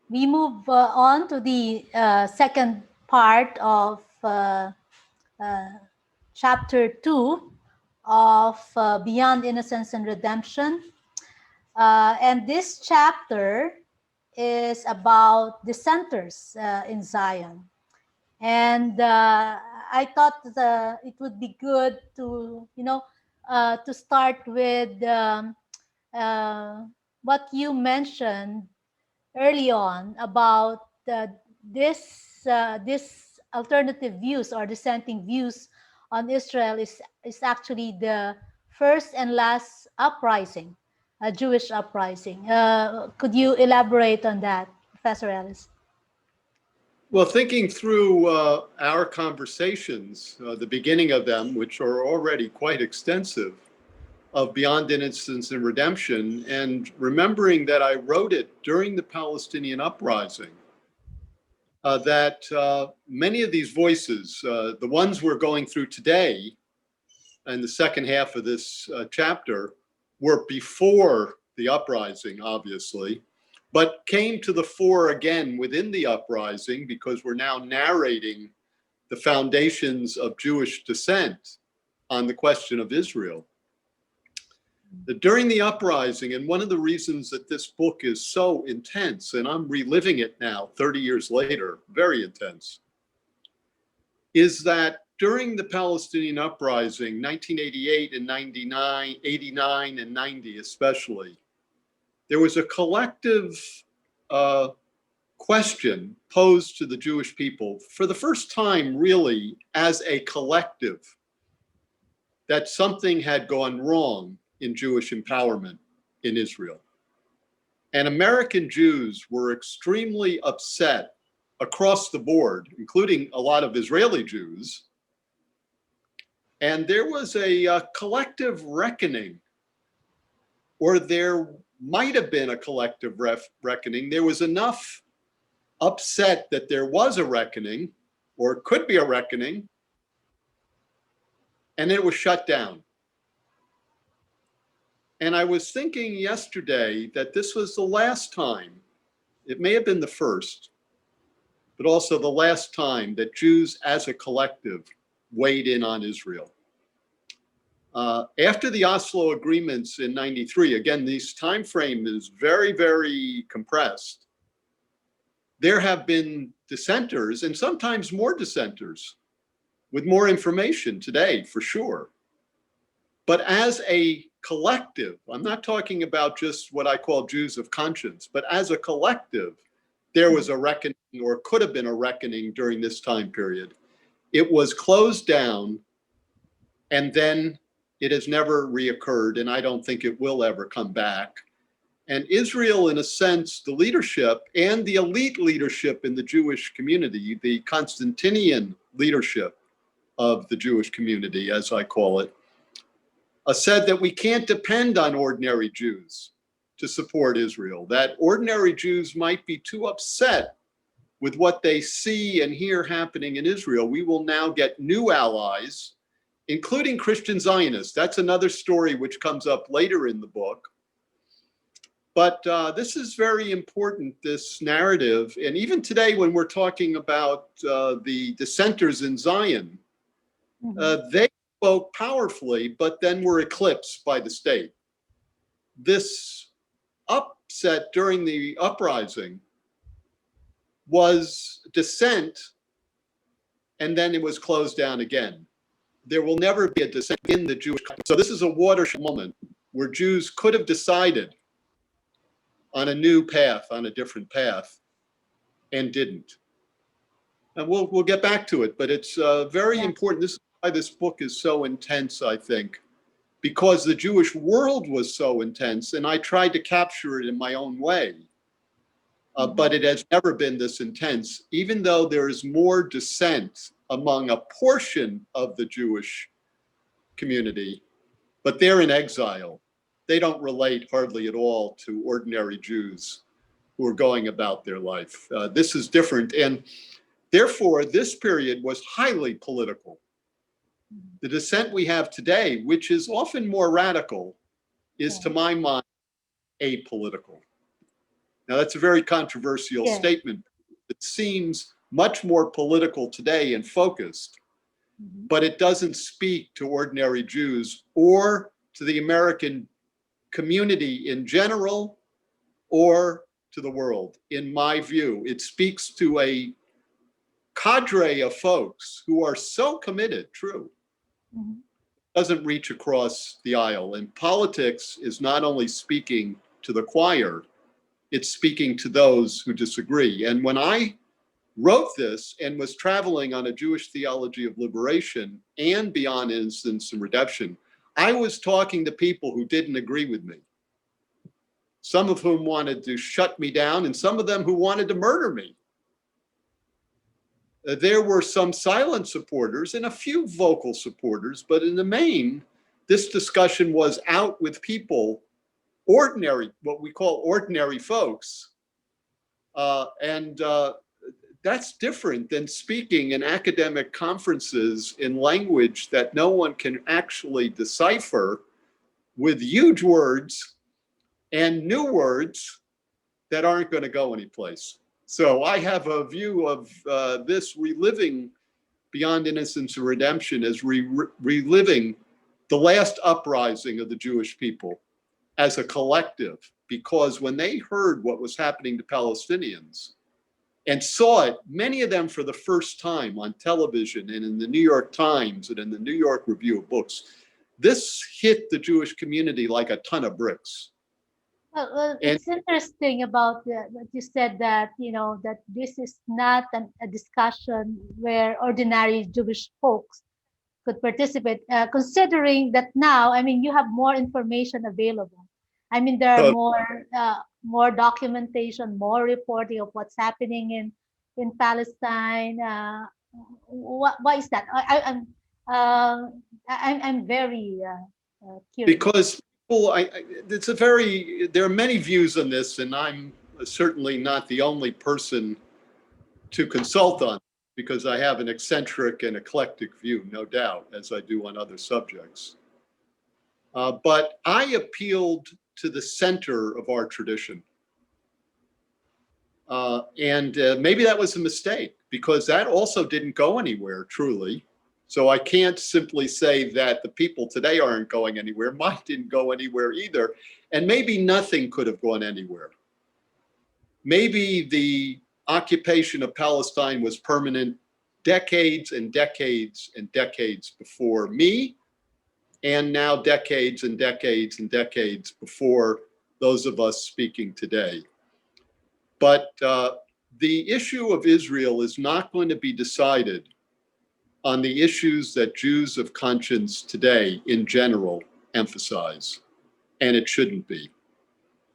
we move on to the second part of chapter 2 of Beyond Innocence and Redemption. And this chapter is about dissenters in Zion. And I thought it would be good to start with uh, what you mentioned early on about this alternative views or dissenting views on Israel is actually the first and last uprising, a Jewish uprising. Could you elaborate on that, Professor Ellis? Well, thinking through our conversations, the beginning of them, which are already quite extensive, of Beyond Innocence and Redemption, and remembering that I wrote it during the Palestinian uprising, that many of these voices, the ones we're going through today and the second half of this chapter, were before the uprising, obviously, but came to the fore again within the uprising because we're now narrating the foundations of Jewish dissent on the question of Israel. During the uprising, and one of the reasons that this book is so intense, and I'm reliving it now 30 years later, very intense, is that during the Palestinian uprising, 1988 and 99, 89 and 90 especially, there was a collective question posed to the Jewish people for the first time, really, as a collective, that something had gone wrong in Jewish empowerment in Israel. And American Jews were extremely upset across the board, including a lot of Israeli Jews. And there was a collective reckoning, or there might have been a collective reckoning. There was enough upset that there was a reckoning, or could be a reckoning, and it was shut down. And I was thinking yesterday that this was the last time, it may have been the first, but also the last time that Jews as a collective weighed in on Israel. After the Oslo agreements in 93, again, this time frame is very, very compressed. There have been dissenters, and sometimes more dissenters, with more information today, for sure. But as a collective, I'm not talking about just what I call Jews of conscience, but as a collective, there was a reckoning, or could have been a reckoning during this time period. It was closed down, and then it has never reoccurred, and I don't think it will ever come back. And Israel, in a sense, the leadership and the elite leadership in the Jewish community, the Constantinian leadership of the Jewish community, as I call it, said that we can't depend on ordinary Jews to support Israel, that ordinary Jews might be too upset with what they see and hear happening in Israel. We will now get new allies, including Christian Zionists. That's another story which comes up later in the book. But this is very important, this narrative. And even today, when we're talking about the dissenters in Zion, they spoke powerfully, but then were eclipsed by the state. This upset during the uprising was dissent, and then it was closed down again. There will never be a dissent in the Jewish community. So this is a watershed moment where Jews could have decided on a new path, on a different path, and didn't. And we'll get back to it, but it's very important. This is why this book is so intense, I think, because the Jewish world was so intense, and I tried to capture it in my own way. But it has never been this intense, even though there is more dissent among a portion of the Jewish community, but they're in exile. They don't relate hardly at all to ordinary Jews who are going about their life. This is different, and therefore this period was highly political. The dissent we have today, which is often more radical, is to my mind apolitical. Now, that's a very controversial Yeah. statement. It seems much more political today and focused, but it doesn't speak to ordinary Jews or to the American community in general or to the world. In my view, it speaks to a cadre of folks who are so committed, true, doesn't reach across the aisle. And politics is not only speaking to the choir, it's speaking to those who disagree. And when I wrote this and was traveling on a Jewish theology of liberation and Beyond Innocence and Redemption, I was talking to people who didn't agree with me, some of whom wanted to shut me down and some of them who wanted to murder me. There were some silent supporters and a few vocal supporters, but in the main, this discussion was out with people, ordinary, what we call ordinary folks. That's different than speaking in academic conferences in language that no one can actually decipher, with huge words and new words that aren't going to go anyplace. So I have a view of this reliving Beyond Innocence and Redemption as reliving the last uprising of the Jewish people as a collective, because when they heard what was happening to Palestinians and saw it, many of them for the first time on television and in the New York Times and in the New York Review of Books, this hit the Jewish community like a ton of bricks. Well, And it's interesting about what you said, that that this is not a discussion where ordinary Jewish folks could participate, considering that now, I mean, you have more information available. I mean, there are so more documentation, more reporting of what's happening in Palestine. Why is that? I'm very curious. because people, there are many views on this, and I'm certainly not the only person to consult on, because I have an eccentric and eclectic view, no doubt, as I do on other subjects. But I appealed to the center of our tradition. And maybe that was a mistake, because that also didn't go anywhere, truly. So I can't simply say that the people today aren't going anywhere. Mine didn't go anywhere either. And maybe nothing could have gone anywhere. Maybe the occupation of Palestine was permanent decades and decades and decades before me, and now decades and decades and decades before those of us speaking today. But the issue of Israel is not going to be decided on the issues that Jews of conscience today in general emphasize, and it shouldn't be.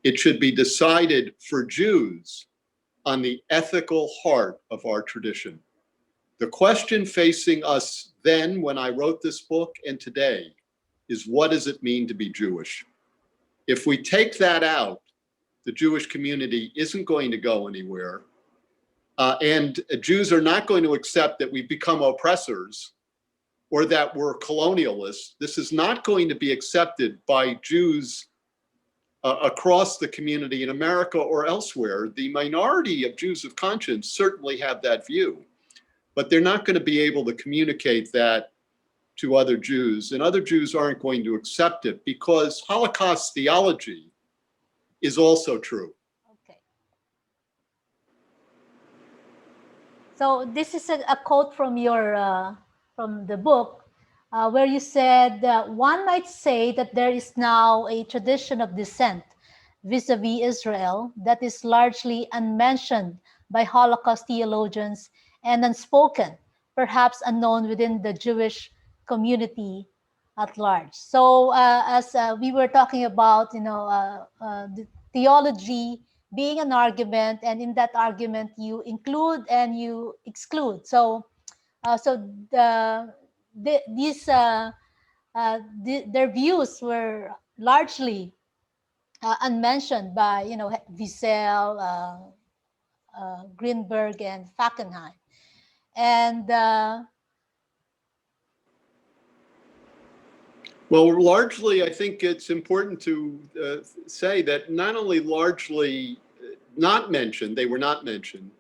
It should be decided for Jews on the ethical heart of our tradition. The question facing us then, when I wrote this book, and today, is what does it mean to be Jewish? If we take that out, the Jewish community isn't going to go anywhere. And Jews are not going to accept that we've become oppressors or that we're colonialists. This is not going to be accepted by Jews across the community in America or elsewhere. The minority of Jews of conscience certainly have that view, but they're not going to be able to communicate that to other Jews, and other Jews aren't going to accept it, because Holocaust theology is also true. Okay. So this is a quote from from the book, where you said, one might say that there is now a tradition of dissent vis-a-vis Israel that is largely unmentioned by Holocaust theologians and unspoken, perhaps unknown within the Jewish community at large. So as we were talking about, the theology being an argument, and in that argument you include and you exclude. So their views were largely unmentioned by Wiesel, Greenberg, and Fackenheim, and Well, largely, I think it's important to say that not only largely not mentioned, they were not mentioned.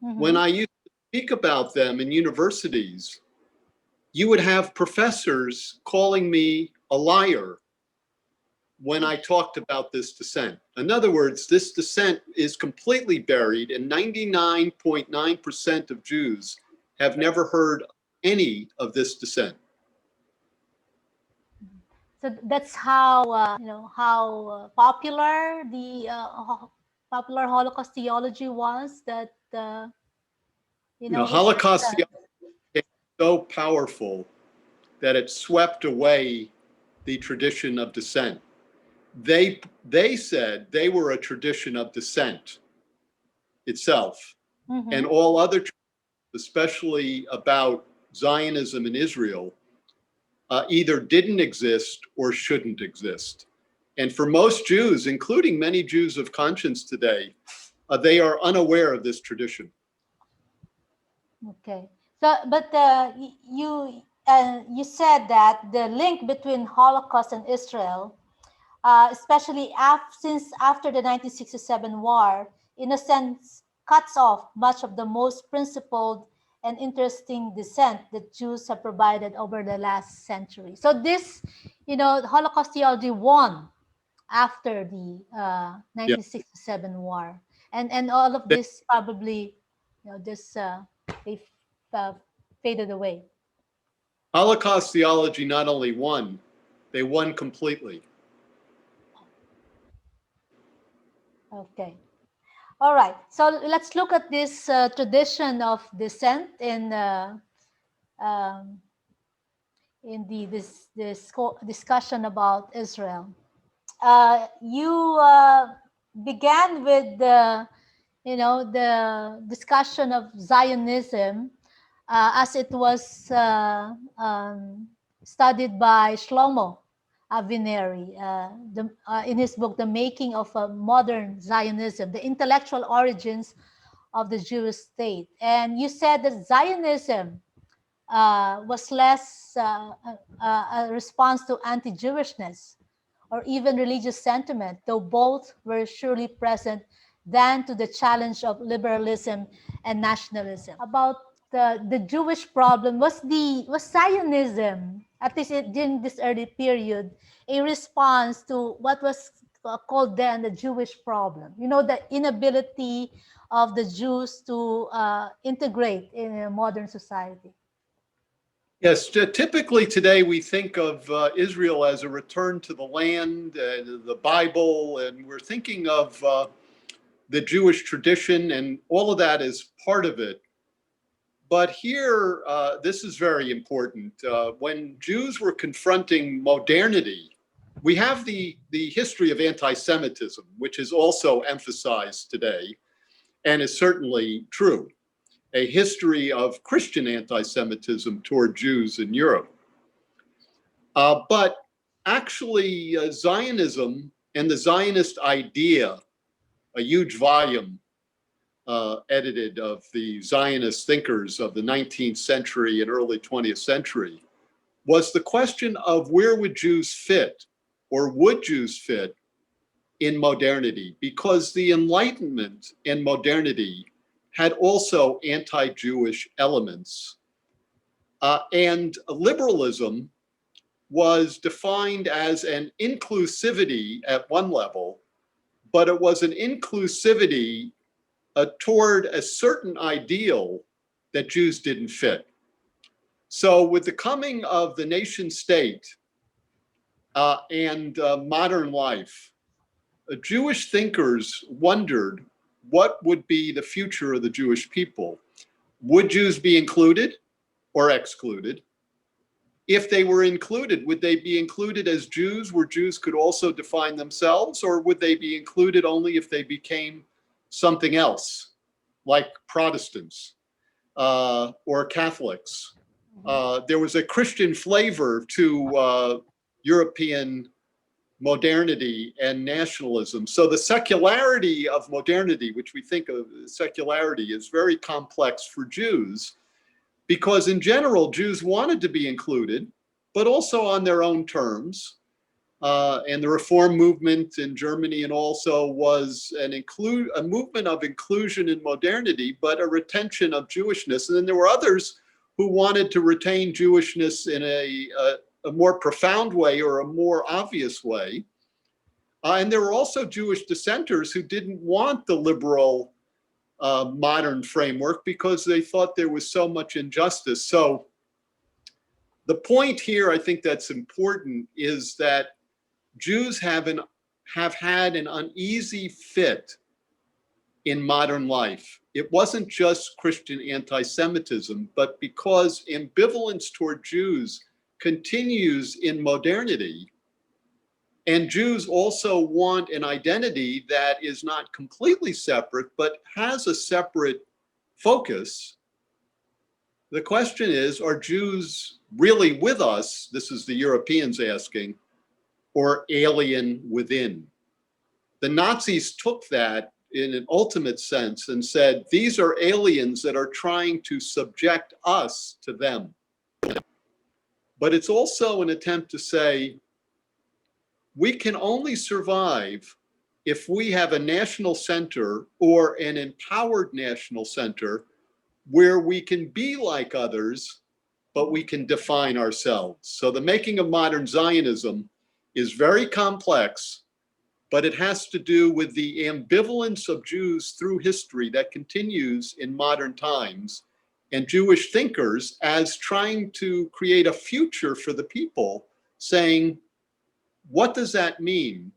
Mm-hmm. When I used to speak about them in universities, you would have professors calling me a liar when I talked about this dissent. In other words, this dissent is completely buried, and 99.9% of Jews have never heard any of this dissent. So that's how how popular the popular Holocaust theology was. That it's Holocaust theology is so powerful that it swept away the tradition of dissent. They said they were a tradition of dissent itself, mm-hmm. and all other, especially about Zionism in Israel, either didn't exist or shouldn't exist. And for most Jews, including many Jews of conscience today, they are unaware of this tradition. Okay. So, but you said that the link between Holocaust and Israel, especially since after the 1967 war, in a sense, cuts off much of the most principled and interesting dissent that Jews have provided over the last century. So this, the Holocaust theology won after the 1967 war, and all of this probably, they faded away. Holocaust theology not only won, they won completely. Okay. All right. So let's look at this tradition of dissent in this discussion about Israel. You began with the discussion of Zionism as it was studied by Shlomo Avineri in his book, The Making of a Modern Zionism, The Intellectual Origins of the Jewish State. And you said that Zionism was less a response to anti-Jewishness or even religious sentiment, though both were surely present, than to the challenge of liberalism and nationalism. About the Jewish problem, was Zionism, at least during this early period, a response to what was called then the Jewish problem? The inability of the Jews to integrate in a modern society. Yes, typically today we think of Israel as a return to the land, the Bible, and we're thinking of the Jewish tradition, and all of that is part of it. But here, this is very important. When Jews were confronting modernity, we have the history of anti-Semitism, which is also emphasized today, and is certainly true. A history of Christian anti-Semitism toward Jews in Europe. But actually, Zionism and the Zionist idea, a huge volume edited of the Zionist thinkers of the 19th century and early 20th century, was the question of where would Jews fit, or would Jews fit in modernity? Because the Enlightenment and modernity had also anti-Jewish elements. And liberalism was defined as an inclusivity at one level, but it was an inclusivity toward a certain ideal that Jews didn't fit. So with the coming of the nation state and modern life, Jewish thinkers wondered what would be the future of the Jewish people. Would Jews be included or excluded? If they were included, would they be included as Jews, where Jews could also define themselves, or would they be included only if they became something else, like Protestants or Catholics? There was a Christian flavor to European modernity and nationalism. So the secularity of modernity, which we think of as secularity, is very complex for Jews, because in general, Jews wanted to be included, but also on their own terms. and the Reform movement in Germany, and also was a movement of inclusion in modernity, but a retention of Jewishness. And then there were others who wanted to retain Jewishness in a more profound way or a more obvious way. And there were also Jewish dissenters who didn't want the liberal modern framework because they thought there was so much injustice. So the point here, I think that's important, is that Jews have had an uneasy fit in modern life. It wasn't just Christian anti-Semitism, but because ambivalence toward Jews continues in modernity, and Jews also want an identity that is not completely separate, but has a separate focus. The question is, are Jews really with us? This is the Europeans asking, or alien within? The Nazis took that in an ultimate sense and said, these are aliens that are trying to subject us to them. But it's also an attempt to say, we can only survive if we have a national center or an empowered national center where we can be like others, but we can define ourselves. So the making of modern Zionism is very complex, but it has to do with the ambivalence of Jews through history that continues in modern times, and Jewish thinkers as trying to create a future for the people, saying, what does that mean?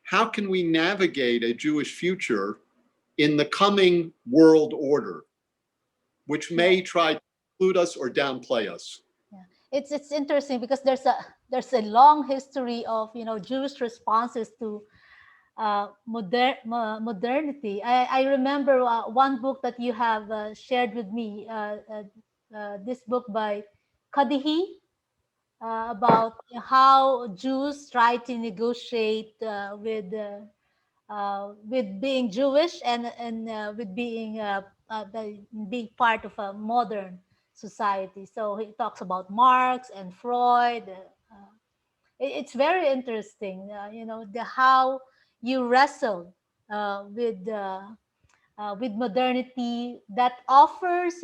How can we navigate a Jewish future in the coming world order, which may try to include us or downplay us? Yeah. It's interesting because there's a long history of Jewish responses to modernity. I remember one book that you have shared with me, this book by Kadihi, about how Jews try to negotiate with being Jewish and with being part of a modern society. So he talks about Marx and Freud. It's very interesting, how you wrestle with modernity that offers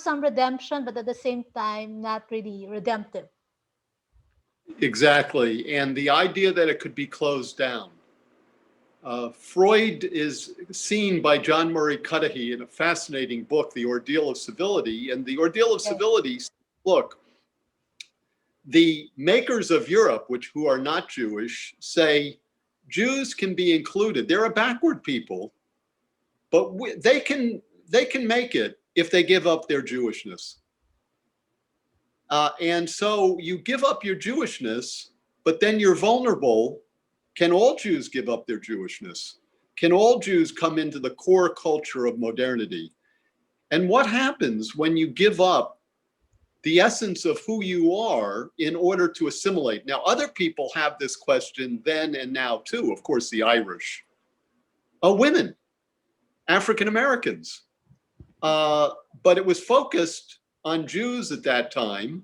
some redemption, but at the same time not really redemptive. Exactly, and the idea that it could be closed down. Freud is seen by John Murray Cudahy in a fascinating book, The Ordeal of Civility. And The Ordeal of Civility, look, the makers of Europe, who are not Jewish, say Jews can be included. They're a backward people, but they can make it if they give up their Jewishness. And so you give up your Jewishness, but then you're vulnerable. Can all Jews give up their Jewishness? Can all Jews come into the core culture of modernity? And what happens when you give up the essence of who you are in order to assimilate? Now, other people have this question then and now too. Of course, the Irish, women, African Americans. But it was focused on Jews at that time,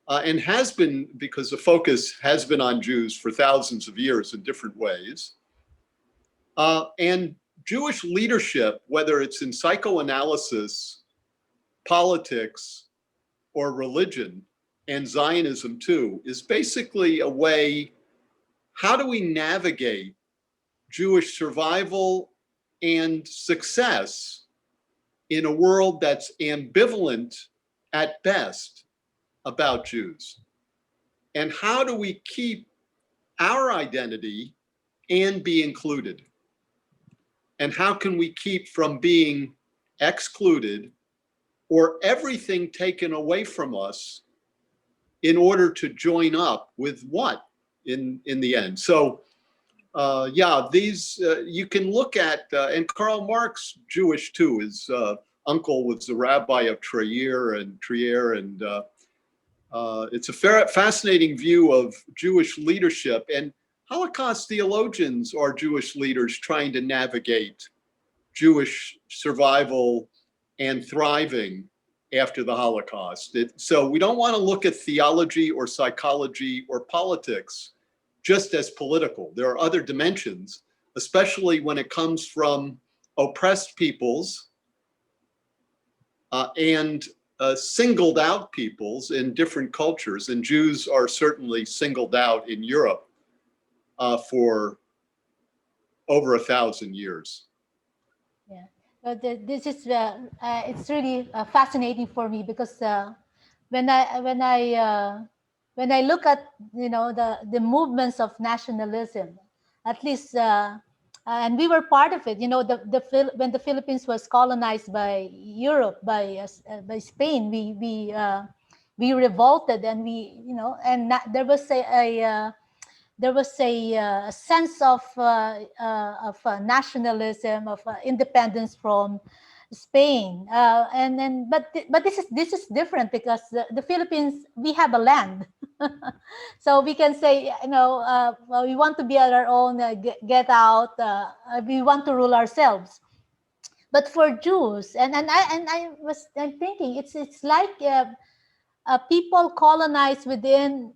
and has been, because the focus has been on Jews for thousands of years in different ways. And Jewish leadership, whether it's in psychoanalysis, politics, or religion, and Zionism too, is basically a way, how do we navigate Jewish survival and success in a world that's ambivalent at best about Jews? And how do we keep our identity and be included? And how can we keep from being excluded or everything taken away from us in order to join up with what in the end? So these you can look at, and Karl Marx, Jewish too. His uncle was the rabbi of Trier, and it's a fascinating view of Jewish leadership. And Holocaust theologians are Jewish leaders trying to navigate Jewish survival and thriving after the Holocaust. So we don't want to look at theology or psychology or politics. just as political. There are other dimensions, especially when it comes from oppressed peoples and singled out peoples in different cultures. And Jews are certainly singled out in Europe for over 1,000 years. Yeah, but this is it's really fascinating for me because when I look at the movements of nationalism, at least and we were part of it. When the Philippines was colonized by Europe, by Spain, we revolted, and there was a sense of nationalism, of independence from Spain, but this is different because the Philippines, we have a land, so we can say, well, we want to be on our own, get out, we want to rule ourselves. But for Jews, and I'm thinking it's like people colonized within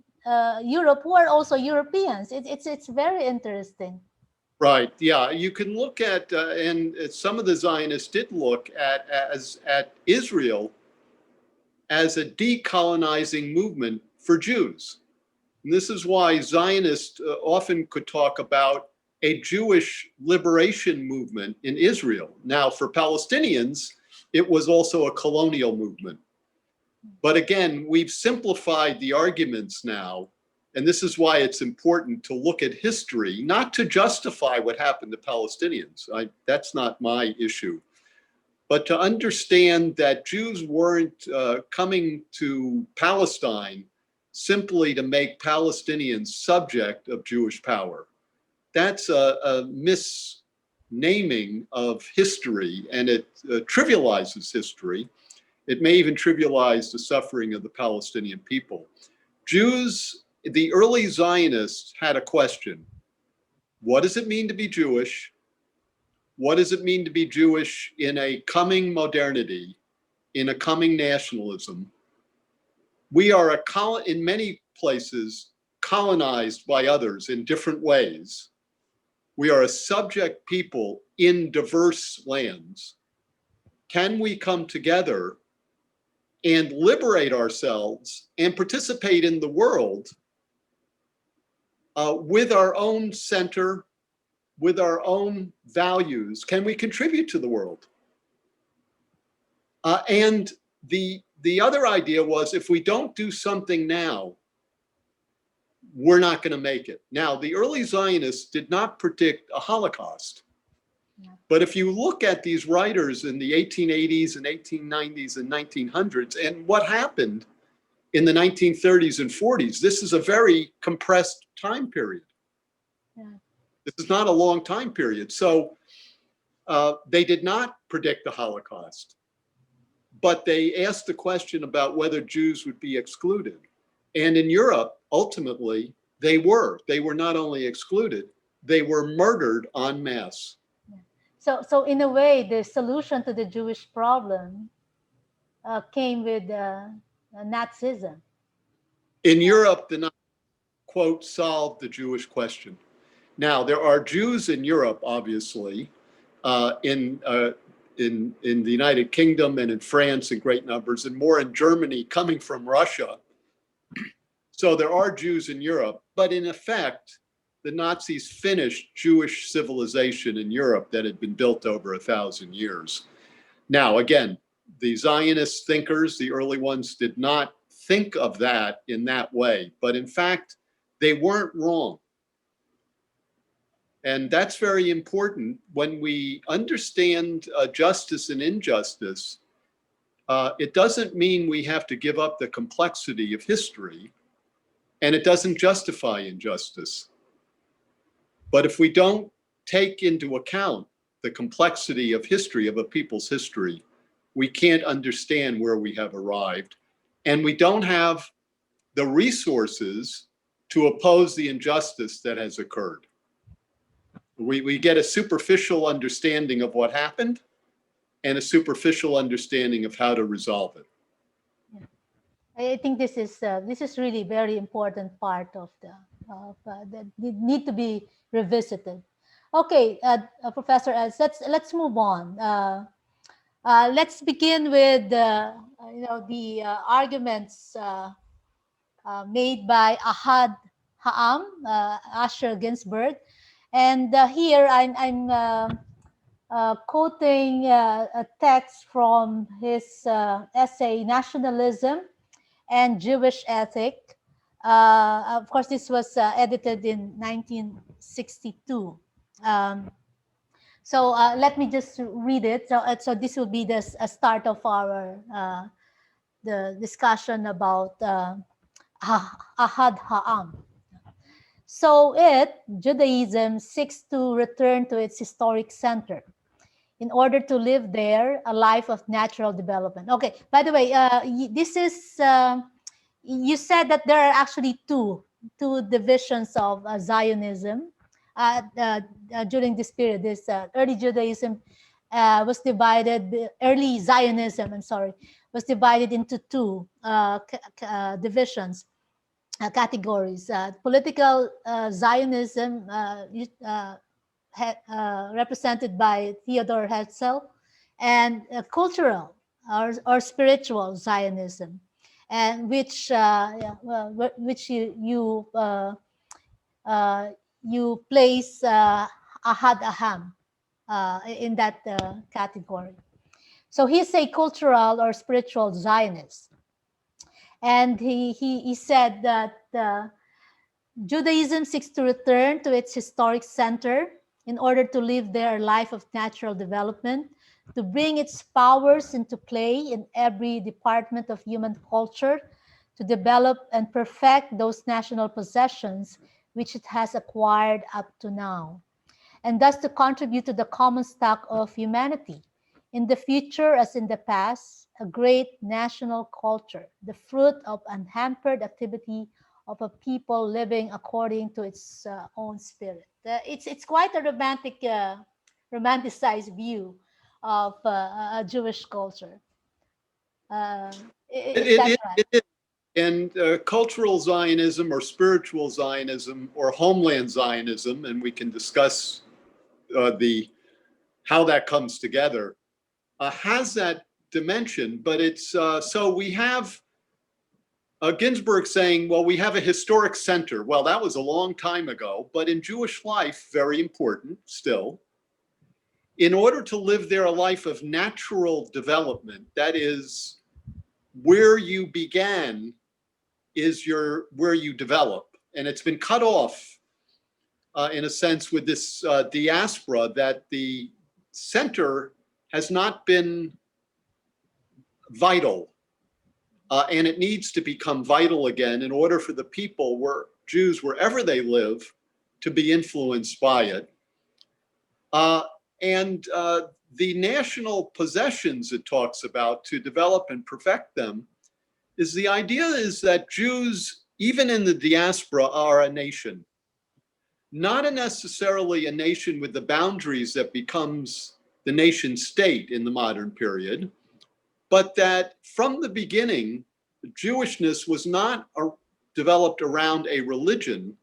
Europe who are also Europeans. It's very interesting. Right. Yeah. You can look at, and some of the Zionists did look at Israel as a decolonizing movement for Jews. And this is why Zionists often could talk about a Jewish liberation movement in Israel. Now, for Palestinians, it was also a colonial movement. But again, we've simplified the arguments now. And this is why it's important to look at history, not to justify what happened to Palestinians. That's not my issue. But to understand that Jews weren't coming to Palestine simply to make Palestinians subject of Jewish power. That's a misnaming of history, and it trivializes history. It may even trivialize the suffering of the Palestinian people. Jews, the early Zionists had a question. What does it mean to be Jewish? What does it mean to be Jewish in a coming modernity, in a coming nationalism? We are in many places colonized by others in different ways. We are a subject people in diverse lands. Can we come together and liberate ourselves and participate in the world with our own center, with our own values? Can we contribute to the world? And the other idea was, if we don't do something now, we're not going to make it. Now, the early Zionists did not predict a Holocaust. Yeah. But if you look at these writers in the 1880s and 1890s and 1900s, and what happened in the 1930s and 40s, this is a very compressed time period. Yeah. This is not a long time period. So they did not predict the Holocaust, but they asked the question about whether Jews would be excluded. And in Europe, ultimately, they were not only excluded, they were murdered en masse. Yeah. So in a way, the solution to the Jewish problem came with Nazism. In Europe, the Nazis, quote, solved the Jewish question. Now, there are Jews in Europe, obviously, in the United Kingdom and in France in great numbers, and more in Germany coming from Russia. So there are Jews in Europe, but in effect, the Nazis finished Jewish civilization in Europe that had been built over 1,000 years. Now, again, the Zionist thinkers, the early ones, did not think of that in that way, but in fact, they weren't wrong. And that's very important. When we understand justice and injustice, it doesn't mean we have to give up the complexity of history, and it doesn't justify injustice. But if we don't take into account the complexity of history, of a people's history, we can't understand where we have arrived. And we don't have the resources to oppose the injustice that has occurred. We get a superficial understanding of what happened and a superficial understanding of how to resolve it. I think this is really very important part of that need to be revisited. Okay, Professor Ellis, let's move on. Let's begin with the arguments made by Ahad Ha'am, Asher Ginsburg, and here I'm quoting a text from his essay "Nationalism and Jewish Ethic." Of course, this was edited in 1962. So let me just read it. So this will be the start of our the discussion about Ahad Ha'am. So Judaism seeks to return to its historic center in order to live there a life of natural development. Okay, by the way, this is, you said that there are actually two divisions of Zionism during this period. This early Judaism was divided, early Zionism, I'm sorry, was divided into two divisions. Categories. Political Zionism, represented by Theodor Herzl, and cultural or spiritual Zionism, and which you place Ahad Aham in that category. So he's a cultural or spiritual Zionist. And he said that Judaism seeks to return to its historic center in order to live their life of natural development, to bring its powers into play in every department of human culture, to develop and perfect those national possessions which it has acquired up to now, and thus to contribute to the common stock of humanity. In the future, as in the past, a great national culture, the fruit of unhampered activity of a people living according to its own spirit. It's quite a romanticized view of a Jewish culture. Is that right? It is. And cultural Zionism or spiritual Zionism or homeland Zionism, and we can discuss how that comes together, has that dimension. But it's so we have Ginsburg saying, well, we have a historic center. Well, that was a long time ago, but in Jewish life, very important still. In order to live there a life of natural development, that is, where you began is where you develop. And it's been cut off in a sense with this diaspora, that the center has not been vital. And it needs to become vital again in order for the people, Jews, wherever they live, to be influenced by it. And the national possessions it talks about, to develop and perfect them, is the idea is that Jews, even in the diaspora, are a nation. Not necessarily a nation with the boundaries that becomes the nation state in the modern period, but that from the beginning, Jewishness was not developed around a religion,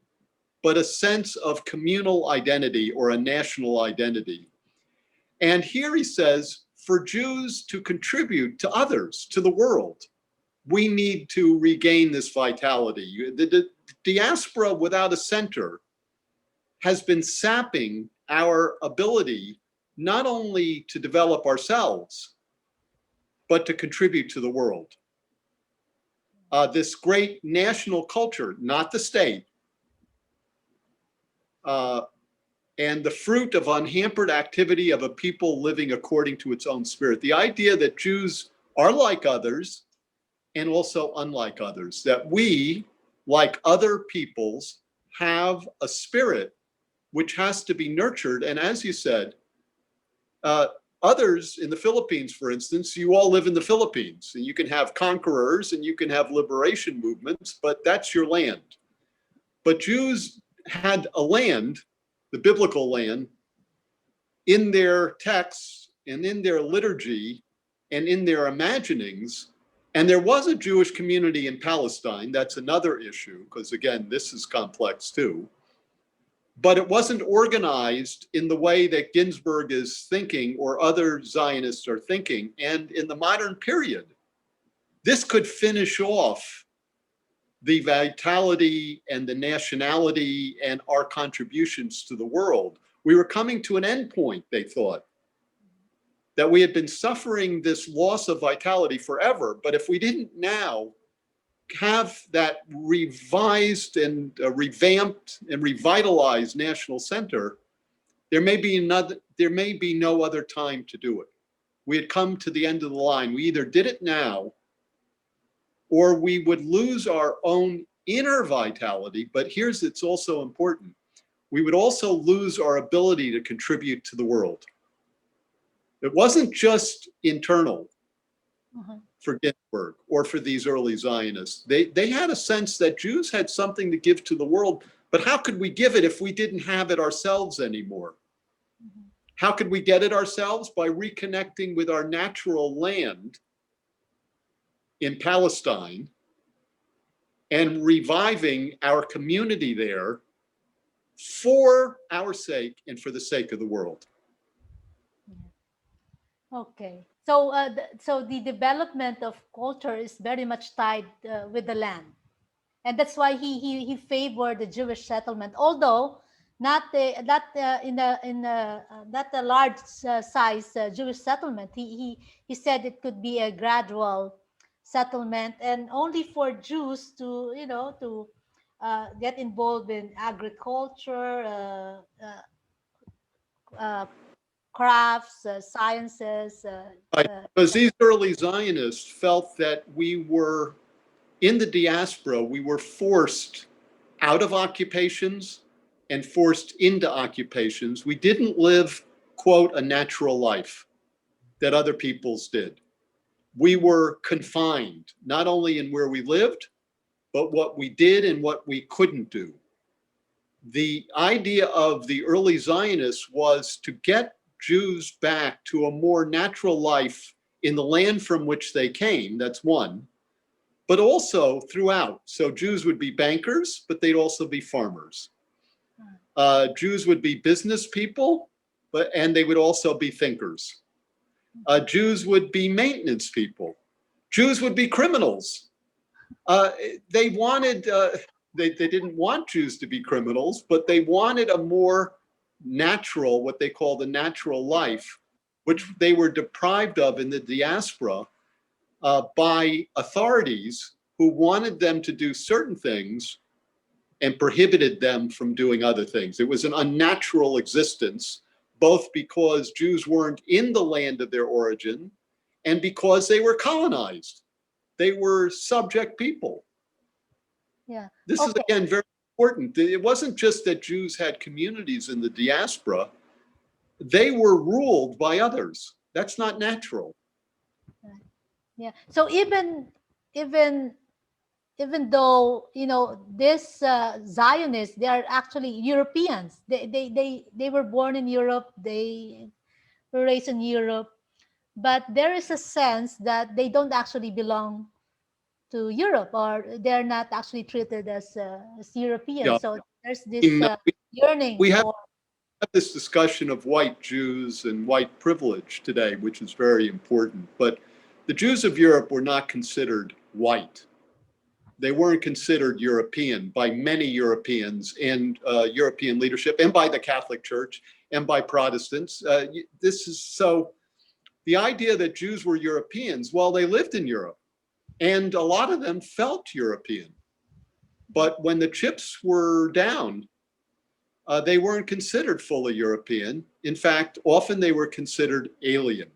but a sense of communal identity or a national identity. And here he says, for Jews to contribute to others, to the world, we need to regain this vitality. The diaspora without a center has been sapping our ability not only to develop ourselves, but to contribute to the world. This great national culture, not the state, and the fruit of unhampered activity of a people living according to its own spirit. The idea that Jews are like others and also unlike others, that we, like other peoples, have a spirit which has to be nurtured. And as you said, others in the Philippines, for instance, you all live in the Philippines, and you can have conquerors and you can have liberation movements, but that's your land. But Jews had a land, the biblical land, in their texts and in their liturgy and in their imaginings And there was a Jewish community in Palestine. That's another issue, because again, this is complex too. But it wasn't organized in the way that Ginsburg is thinking or other Zionists are thinking. And in the modern period, this could finish off the vitality and the nationality and our contributions to the world. We were coming to an end point, they thought, that we had been suffering this loss of vitality forever. But if we didn't now have that revised and revamped and revitalized national center, there may be no other time to do it. We had come to the end of the line. We either did it now, or we would lose our own inner vitality. But it's also important. We would also lose our ability to contribute to the world. It wasn't just internal for Ginsburg or for these early Zionists. They had a sense that Jews had something to give to the world, but how could we give it if we didn't have it ourselves anymore? How could we get it ourselves? By reconnecting with our natural land in Palestine and reviving our community there for our sake and for the sake of the world. Okay. So, so the development of culture is very much tied with the land, and that's why he favored the Jewish settlement, although not a large size Jewish settlement. He said it could be a gradual settlement, and only for Jews to get involved in agriculture, crafts, sciences. Because these early Zionists felt that we were in the diaspora, we were forced out of occupations and forced into occupations. We didn't live, quote, a natural life that other peoples did. We were confined, not only in where we lived, but what we did and what we couldn't do. The idea of the early Zionists was to get Jews back to a more natural life in the land from which they came. That's one. But also throughout. So Jews would be bankers, but they'd also be farmers. Jews would be business people, and they would also be thinkers. Jews would be maintenance people. Jews would be criminals. They wanted, they didn't want Jews to be criminals, but they wanted a more natural, what they call the natural life, which they were deprived of in the diaspora by authorities who wanted them to do certain things and prohibited them from doing other things. It was an unnatural existence, both because Jews weren't in the land of their origin and because they were colonized. They were subject people. Yeah. This is, again, very important. It wasn't just that Jews had communities in the diaspora. They were ruled by others. That's not natural. Yeah. So even though this Zionists, they are actually Europeans. They were born in Europe. They were raised in Europe, but there is a sense that they don't actually belong to Europe, or they're not actually treated as Europeans. Yeah. So there's this yearning we have for. This discussion of white Jews and white privilege today, which is very important. But the Jews of Europe were not considered white. They weren't considered European by many Europeans and European leadership, and by the Catholic Church and by Protestants. This is so. The idea that Jews were Europeans, well, they lived in Europe, and a lot of them felt European. But when the chips were down, they weren't considered fully European. In fact, often they were considered alien.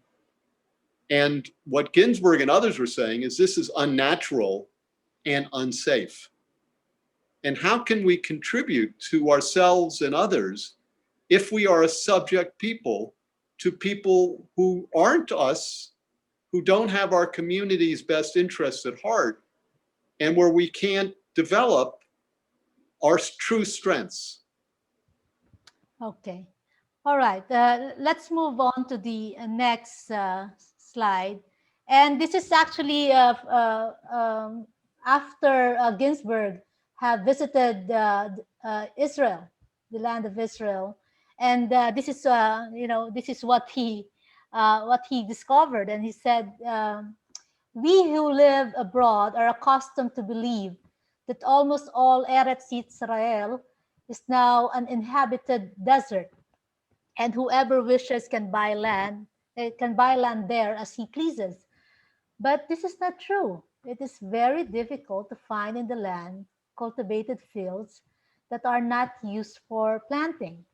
And what Ginsburg and others were saying is this is unnatural and unsafe. And how can we contribute to ourselves and others if we are a subject people to people who aren't us, who don't have our community's best interests at heart, and where we can't develop our true strengths? Okay. All right. Let's move on to the next slide. And this is actually after Ginsburg have visited Israel, the land of Israel, and this is this is what he discovered, and he said, "We who live abroad are accustomed to believe that almost all Eretz Israel is now an inhabited desert, and whoever wishes can buy land there as he pleases. But this is not true. It is very difficult to find in the land cultivated fields that are not used for planting."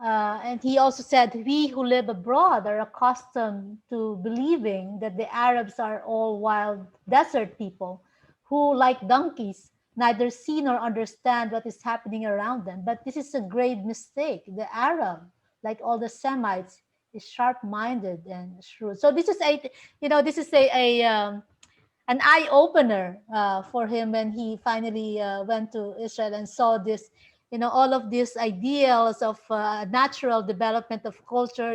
And he also said, "We who live abroad are accustomed to believing that the Arabs are all wild desert people who, like donkeys, neither see nor understand what is happening around them. But this is a grave mistake. The Arab, like all the Semites, is sharp-minded and shrewd." So this is this is an eye opener for him when he finally went to Israel and saw this, all of these ideals of natural development of culture,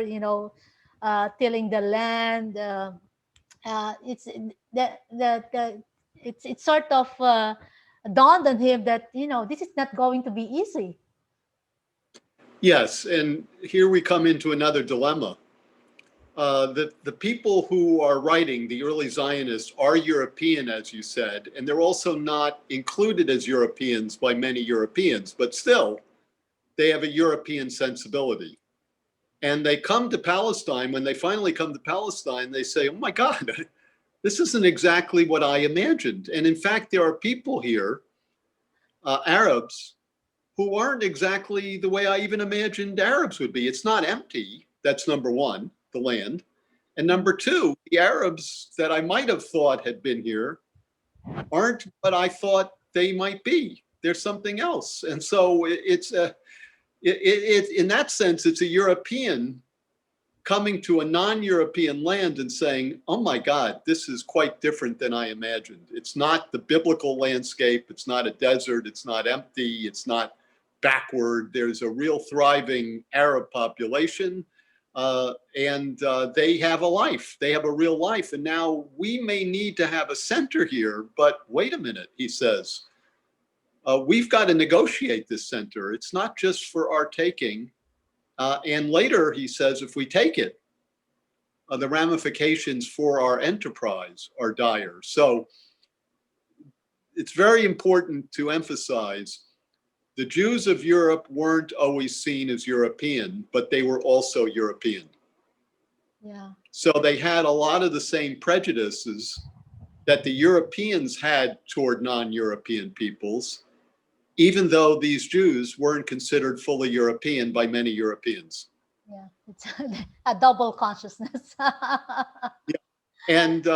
tilling the land. It's the it's sort of dawned on him that this is not going to be easy. Yes, and here we come into another dilemma. The people who are writing, the early Zionists, are European, as you said, and they're also not included as Europeans by many Europeans, but still, they have a European sensibility. And they come to Palestine. When they finally come to Palestine, they say, "Oh my God, this isn't exactly what I imagined." And in fact, there are people here, Arabs, who aren't exactly the way I even imagined Arabs would be. It's not empty. That's number one, the land. And number two, the Arabs that I might have thought had been here aren't what I thought they might be. There's something else. And so in that sense, it's a European coming to a non-European land and saying, "Oh my God, this is quite different than I imagined. It's not the biblical landscape. It's not a desert. It's not empty. It's not backward. There's a real thriving Arab population, and they have a life. They have a real life. And now we may need to have a center here, but wait a minute," he says. "We've got to negotiate this center. It's not just for our taking." And later, he says, if we take it, the ramifications for our enterprise are dire. So it's very important to emphasize the Jews of Europe weren't always seen as European, but they were also European. Yeah. So they had a lot of the same prejudices that the Europeans had toward non-European peoples, even though these Jews weren't considered fully European by many Europeans. Yeah, it's a double consciousness. And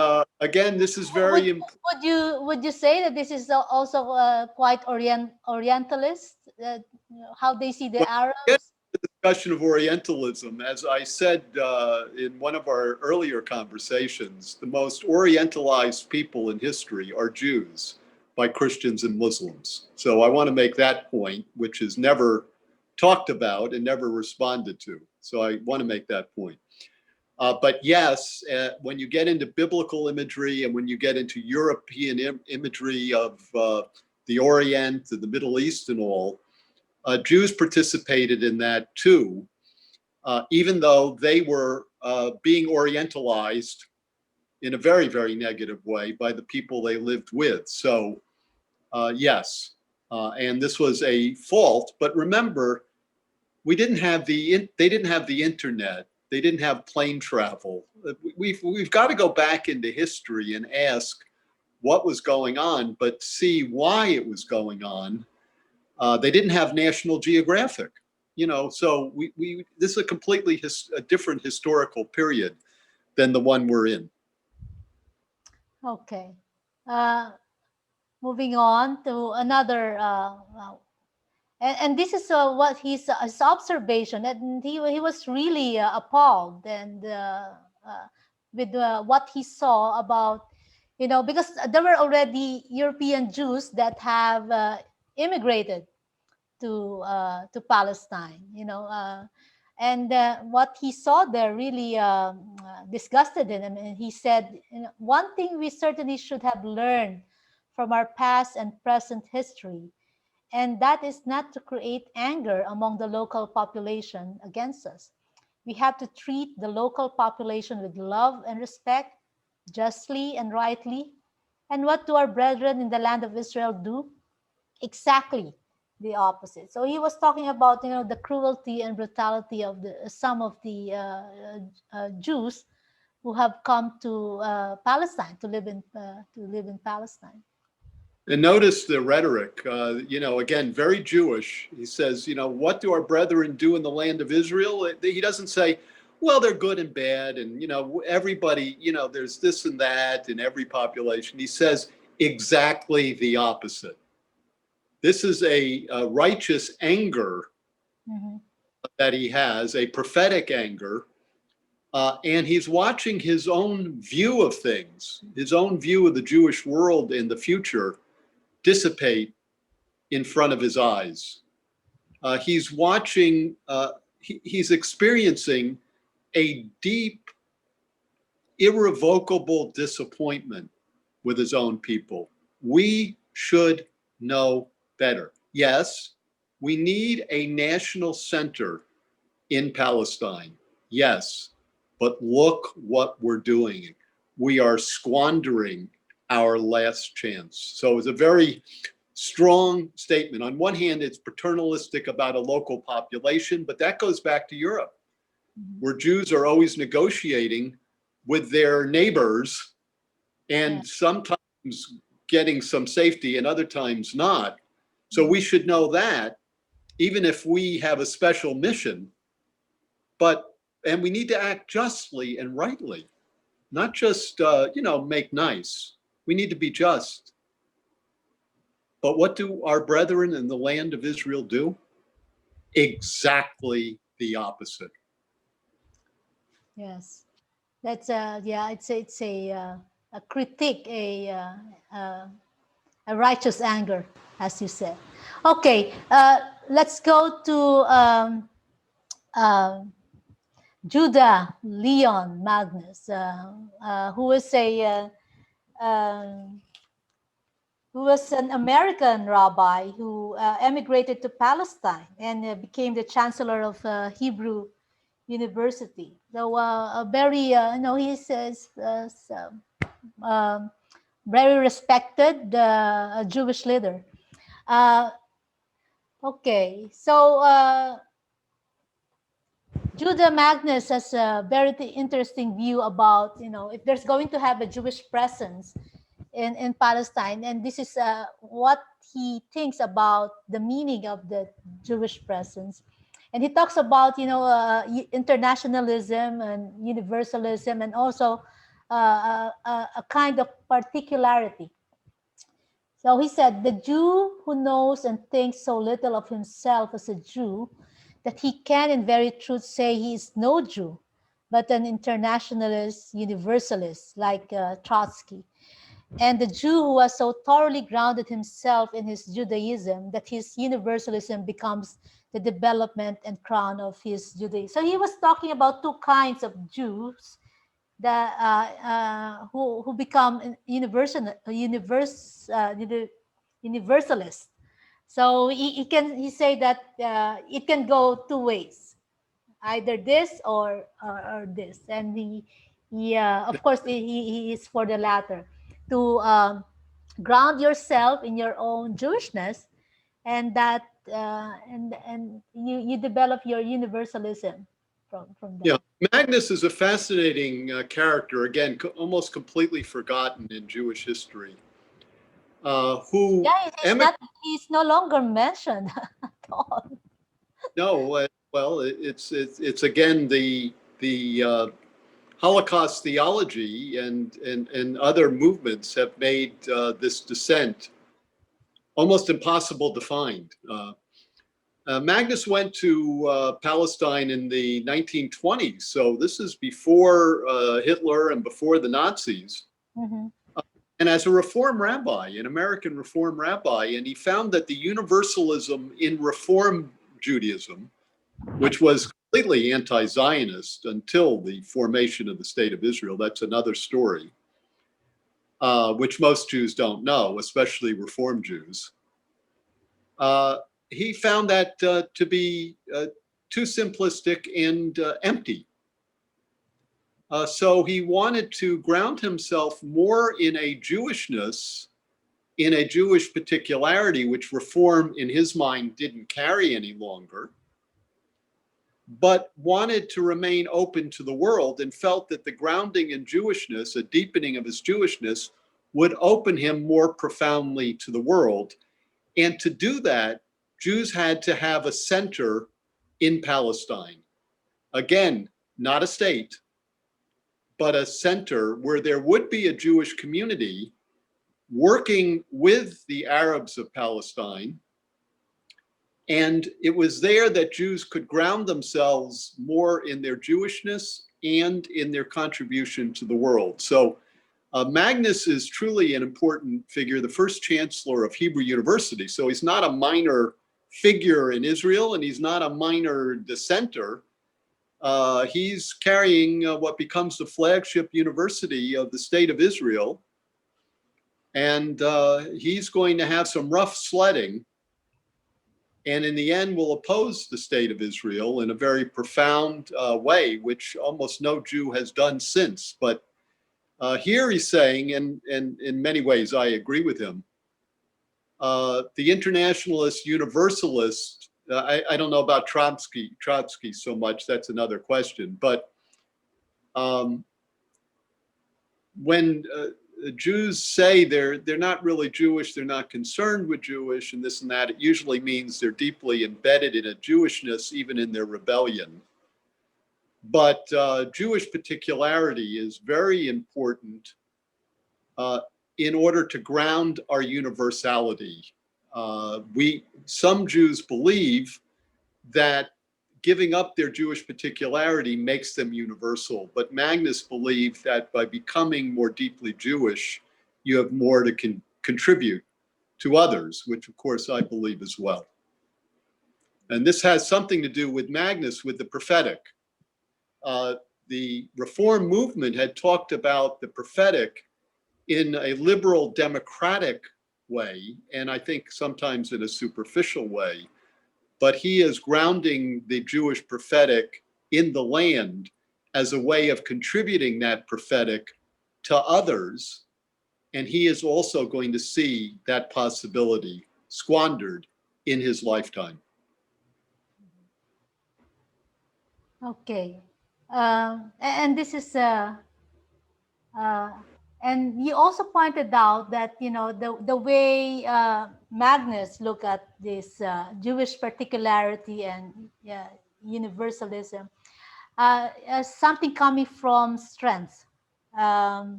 again, this is very important. Would you say that this is also quite Orientalist? How they see the Well, Arabs? the discussion of Orientalism, as I said in one of our earlier conversations, the most Orientalized people in history are Jews by Christians and Muslims. So I want to make that point, which is never talked about and never responded to. So I want to make that point. But yes, when you get into biblical imagery and when you get into European imagery of the Orient and the Middle East and all, Jews participated in that too, even though they were being Orientalized in a very, very negative way by the people they lived with. So yes, and this was a fault. But remember, they didn't have the internet. They didn't have plane travel. We've got to go back into history and ask what was going on, but see why it was going on. They didn't have National Geographic, so this is a completely a different historical period than the one we're in. Okay. Moving on to another, and this is what his observation, and he was really appalled and with what he saw about, because there were already European Jews that have immigrated to Palestine, And what he saw there really disgusted him. And he said, one thing we certainly should have learned from our past and present history, and that is not to create anger among the local population against us. We have to treat the local population with love and respect, justly and rightly. And what do our brethren in the land of Israel do? Exactly the opposite. So he was talking about, the cruelty and brutality of some of the Jews who have come to Palestine to live in Palestine. And notice the rhetoric, again, very Jewish. He says, what do our brethren do in the land of Israel? He doesn't say, well, they're good and bad. And, everybody, there's this and that in every population. He says exactly the opposite. This is a righteous anger that he has, a prophetic anger. And he's watching his own view of things, his own view of the Jewish world in the future dissipate in front of his eyes. He's watching, he's experiencing a deep, irrevocable disappointment with his own people. We should know better. Yes, we need a national center in Palestine. Yes, but look what we're doing. We are squandering our last chance. So it's a very strong statement. On one hand, it's paternalistic about a local population, but that goes back to Europe, where Jews are always negotiating with their neighbors and sometimes getting some safety and other times not. So we should know that, even if we have a special mission, and we need to act justly and rightly, not just, make nice. We need to be just. But what do our brethren in the land of Israel do? Exactly the opposite. Yes, that's it's a critique, a righteous anger, as you said. Okay, let's go to Judah Leon Magnus, who is who was an American rabbi who emigrated to Palestine and became the chancellor of Hebrew University. So a very, he says, very respected Jewish leader. Okay, so Judah Magnus has a very interesting view about, if there's going to have a Jewish presence in Palestine, and this is what he thinks about the meaning of the Jewish presence. And he talks about, internationalism and universalism, and also a kind of particularity. So he said, the Jew who knows and thinks so little of himself as a Jew that he can in very truth say he is no Jew, but an internationalist, universalist like Trotsky. And the Jew who has so thoroughly grounded himself in his Judaism that his universalism becomes the development and crown of his Judaism. So he was talking about two kinds of Jews that who become universalist. So he say that it can go two ways, either this or this, and he of course he is for the latter, to ground yourself in your own Jewishness, and that and you develop your universalism from that. Yeah, Magnus is a fascinating character, again, almost completely forgotten in Jewish history. Who he's no longer mentioned at all. No, well, it's again the Holocaust theology and other movements have made this dissent almost impossible to find. Magnus went to Palestine in the 1920s, so this is before Hitler and before the Nazis. Mm-hmm. And as a Reform rabbi, an American Reform rabbi, and he found that the universalism in Reform Judaism, which was completely anti-Zionist until the formation of the State of Israel. That's another story, which most Jews don't know, especially Reform Jews. He found that to be too simplistic and empty. So he wanted to ground himself more in a Jewishness, in a Jewish particularity, which Reform in his mind didn't carry any longer, but wanted to remain open to the world, and felt that the grounding in Jewishness, a deepening of his Jewishness, would open him more profoundly to the world. And to do that, Jews had to have a center in Palestine. Again, not a state, but a center where there would be a Jewish community working with the Arabs of Palestine. And it was there that Jews could ground themselves more in their Jewishness and in their contribution to the world. So Magnus is truly an important figure, the first chancellor of Hebrew University. So he's not a minor figure in Israel, and he's not a minor dissenter. He's carrying what becomes the flagship university of the State of Israel. And he's going to have some rough sledding, and in the end will oppose the State of Israel in a very profound way, which almost no Jew has done since. But here he's saying, and in many ways I agree with him, the internationalist, universalist, I don't know about Trotsky so much, that's another question, but when Jews say they're not really Jewish, they're not concerned with Jewish and this and that, it usually means they're deeply embedded in a Jewishness, even in their rebellion. But Jewish particularity is very important in order to ground our universality. Some Jews believe that giving up their Jewish particularity makes them universal, but Magnus believed that by becoming more deeply Jewish, you have more to contribute to others, which of course I believe as well. And this has something to do with Magnus, with the prophetic. The Reform movement had talked about the prophetic in a liberal democratic way, and I think sometimes in a superficial way. But he is grounding the Jewish prophetic in the land as a way of contributing that prophetic to others. And he is also going to see that possibility squandered in his lifetime. Okay. And this is, and you also pointed out that, you know, the way Magnus look at this Jewish particularity and universalism as something coming from strength. So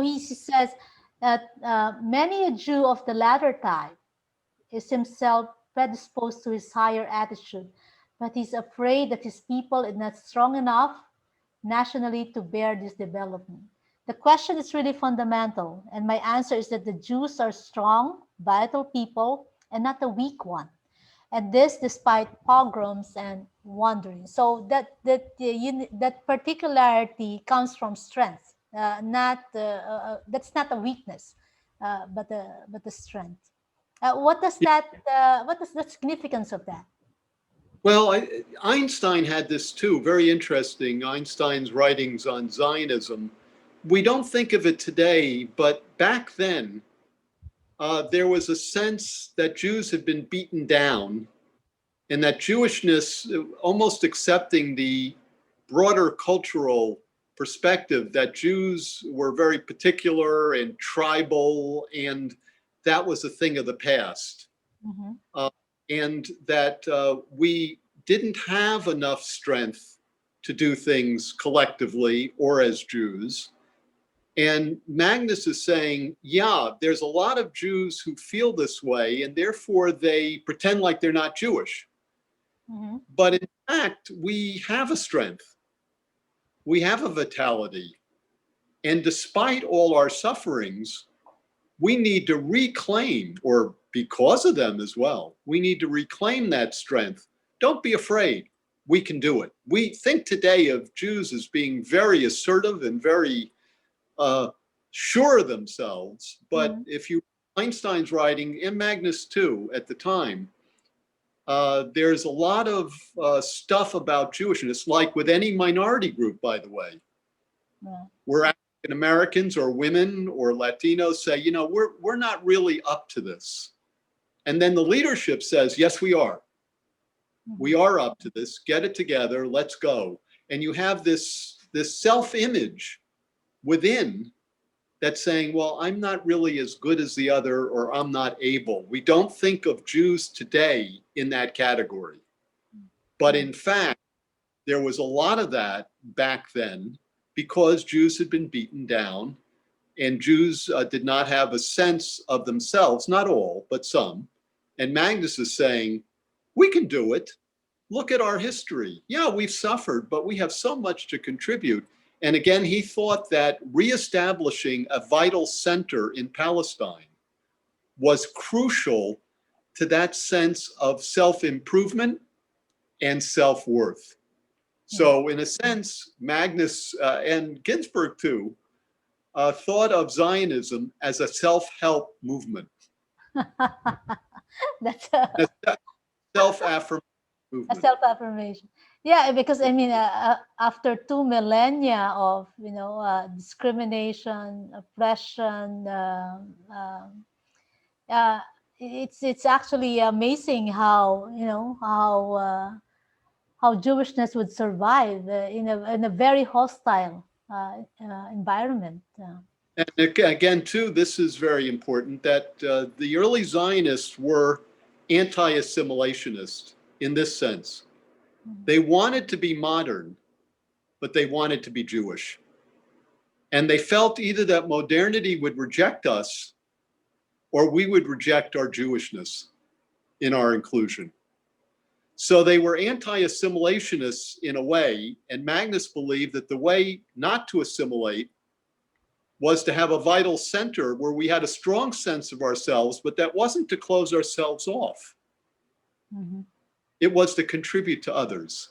he says that many a Jew of the latter type is himself predisposed to his higher attitude, but he's afraid that his people is not strong enough nationally to bear this development. The question is really fundamental, and my answer is that the Jews are strong, vital people, and not a weak one. And this despite pogroms and wandering. So that particularity comes from strength, that's not a weakness, but the strength. What does the significance of that? Well, Einstein had this too, very interesting. Einstein's writings on Zionism. We don't think of it today, but back then, there was a sense that Jews had been beaten down, and that Jewishness, almost accepting the broader cultural perspective that Jews were very particular and tribal, and that was a thing of the past. Mm-hmm. And that we didn't have enough strength to do things collectively or as Jews. And Magnus is saying, yeah, there's a lot of Jews who feel this way, and therefore they pretend like they're not Jewish. Mm-hmm. But in fact, we have a strength. We have a vitality. And despite all our sufferings, we need to reclaim, or because of them as well, we need to reclaim that strength don't be afraid. We can do it. We think today of Jews as being very assertive and very sure of themselves. But if you Einstein's writing, and Magnus too, at the time, there's a lot of stuff about Jewishness, like with any minority group, by the way. Yeah. Where African Americans or women or Latinos say, you know, we're not really up to this. And then the leadership says, yes, we are. We are up to this. Get it together. Let's go. And you have this self-image within that's saying, well, I'm not really as good as the other, or I'm not able. We don't think of Jews today in that category. But in fact, there was a lot of that back then because Jews had been beaten down, and Jews did not have a sense of themselves, not all, but some. And Magnus is saying, we can do it. Look at our history. Yeah, we've suffered, but we have so much to contribute. And again, he thought that reestablishing a vital center in Palestine was crucial to that sense of self-improvement and self-worth. So in a sense, Magnus and Ginsburg too thought of Zionism as a self-help movement. That's a self-affirmation movement. A self-affirmation. Yeah, because I mean, after 2 millennia of discrimination, oppression, it's actually amazing how how Jewishness would survive in a very hostile environment. And again, too, this is very important, that the early Zionists were anti-assimilationist in this sense. They wanted to be modern, but they wanted to be Jewish. And they felt either that modernity would reject us or we would reject our Jewishness in our inclusion. So they were anti-assimilationists in a way, and Magnus believed that the way not to assimilate was to have a vital center where we had a strong sense of ourselves, but that wasn't to close ourselves off. It was to contribute to others.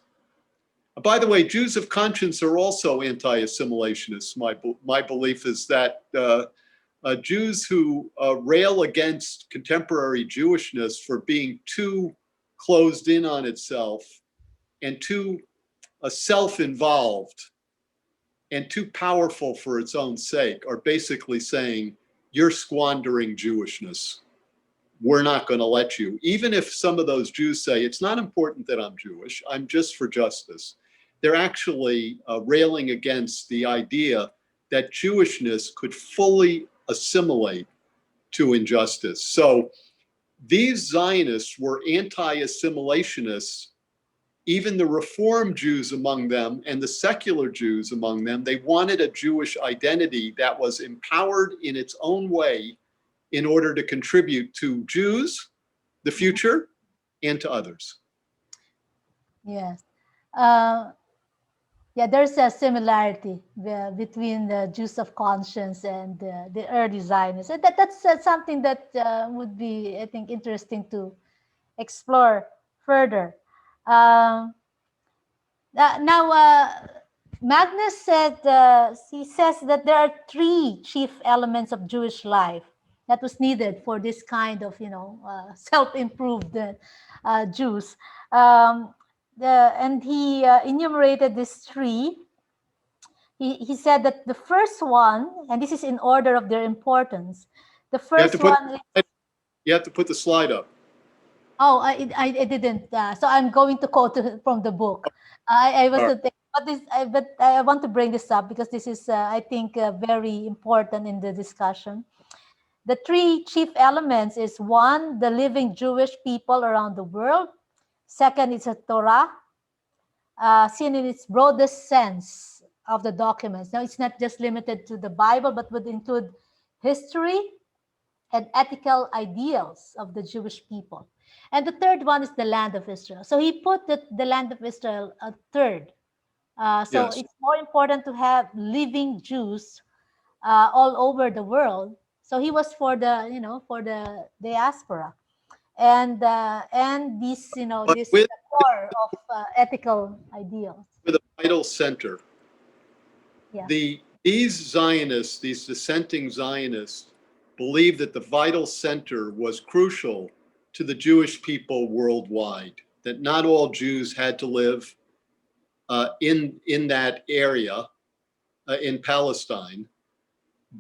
By the way, Jews of conscience are also anti-assimilationists. My belief is that Jews who rail against contemporary Jewishness for being too closed in on itself and too self-involved and too powerful for its own sake are basically saying, you're squandering Jewishness. We're not going to let you. Even if some of those Jews say, it's not important that I'm Jewish, I'm just for justice. They're actually railing against the idea that Jewishness could fully assimilate to injustice. So these Zionists were anti-assimilationists. Even the Reform Jews among them and the secular Jews among them, they wanted a Jewish identity that was empowered in its own way in order to contribute to Jews, the future, and to others. Yes. Yeah, there's a similarity between the Jews of conscience and the early Zionists. And that's something that would be, I think, interesting to explore further. Now, Magnus said, he says that there are 3 chief elements of Jewish life that was needed for this kind of, self-improved Jews. And he enumerated these 3. He said that the first one, and this is in order of their importance, the first one is... You have to put the slide up. Oh, I didn't. So I'm going to quote from the book. I wasn't, but I want to bring this up because this is, I think, very important in the discussion. The 3 chief elements is 1, the living Jewish people around the world. Second, it's a Torah, seen in its broadest sense of the documents. Now, it's not just limited to the Bible, but would include history and ethical ideals of the Jewish people. And the third one is the land of Israel. So he put the land of Israel third. Yes. It's more important to have living Jews all over the world. So he was for the, for the diaspora, and this, but this. core of ethical ideals. with a vital center. Yeah. These Zionists, these dissenting Zionists, believe that the vital center was crucial to the Jewish people worldwide, that not all Jews had to live in that area in Palestine,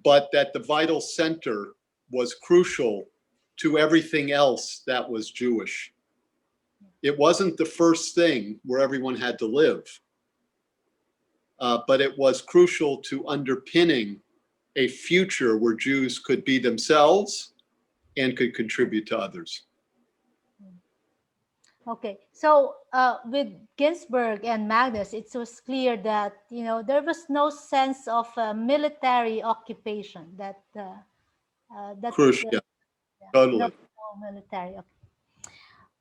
but that the vital center was crucial to everything else that was Jewish. It wasn't the first thing where everyone had to live, but it was crucial to underpinning a future where Jews could be themselves and could contribute to others. Okay, so with Ginsburg and Magnus, it was clear that there was no sense of military occupation. That Crucial, yeah, totally. no military.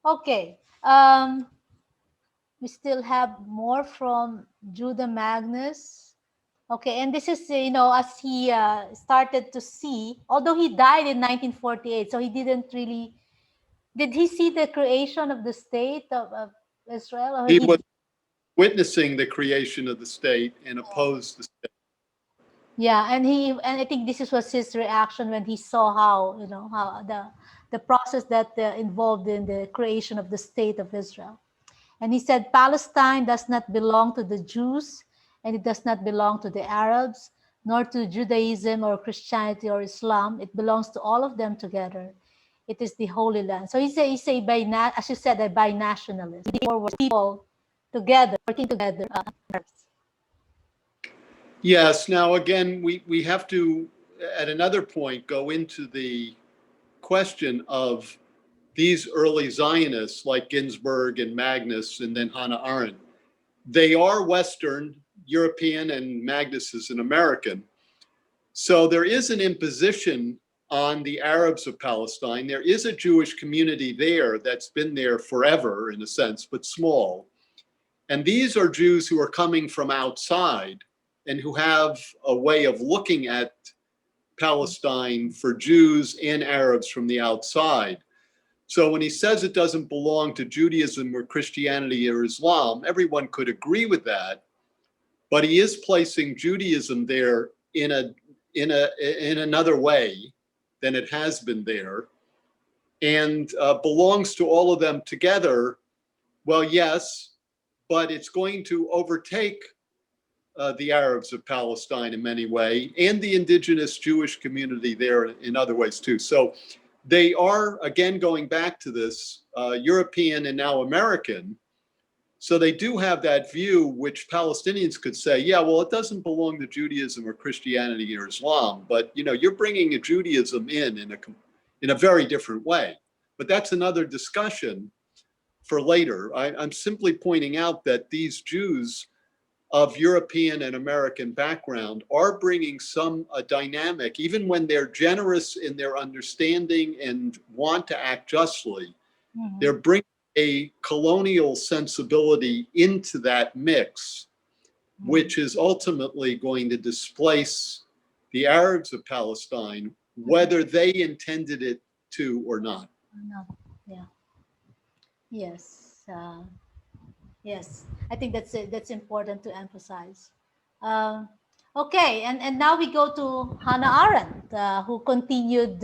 Okay. We still have more from Judah Magnus. Okay, and this is, as he started to see, although he died in 1948, so he didn't really, did he see the creation of the state of Israel? Or He was witnessing the creation of the state and opposed the state. Yeah, and I think was his reaction when he saw how the process that involved in the creation of the state of Israel. And he said, Palestine does not belong to the Jews, and it does not belong to the Arabs, nor to Judaism or Christianity or Islam. It belongs to all of them together. It is the Holy Land. So he say as you said, a binationalist. People together, working together. Yes. Now, again, we have to, at another point, go into the question of these early Zionists like Ginsburg and Magnus and then Hannah Arendt. They are Western, European, and Magnus is an American. So there is an imposition on the Arabs of Palestine. There is a Jewish community there that's been there forever, in a sense, but small. And these are Jews who are coming from outside and who have a way of looking at Palestine for Jews and Arabs from the outside. So when he says it doesn't belong to Judaism or Christianity or Islam, everyone could agree with that. But he is placing Judaism there in another way than it has been there, and belongs to all of them together. Well, yes, but it's going to overtake the Arabs of Palestine in many ways, and the indigenous Jewish community there in other ways too. So they are, again, going back to this, European and now American. So they do have that view, which Palestinians could say, yeah, well, it doesn't belong to Judaism or Christianity or Islam, but you're bringing a Judaism in a very different way. But that's another discussion for later. I'm simply pointing out that these Jews of European and American background are bringing some dynamic, even when they're generous in their understanding and want to act justly. Mm-hmm. They're bringing a colonial sensibility into that mix, mm-hmm. which is ultimately going to displace the Arabs of Palestine, whether they intended it to or not. No. Yeah. Yes. Yes, I think that's important to emphasize. Okay, and now we go to Hannah Arendt, who continued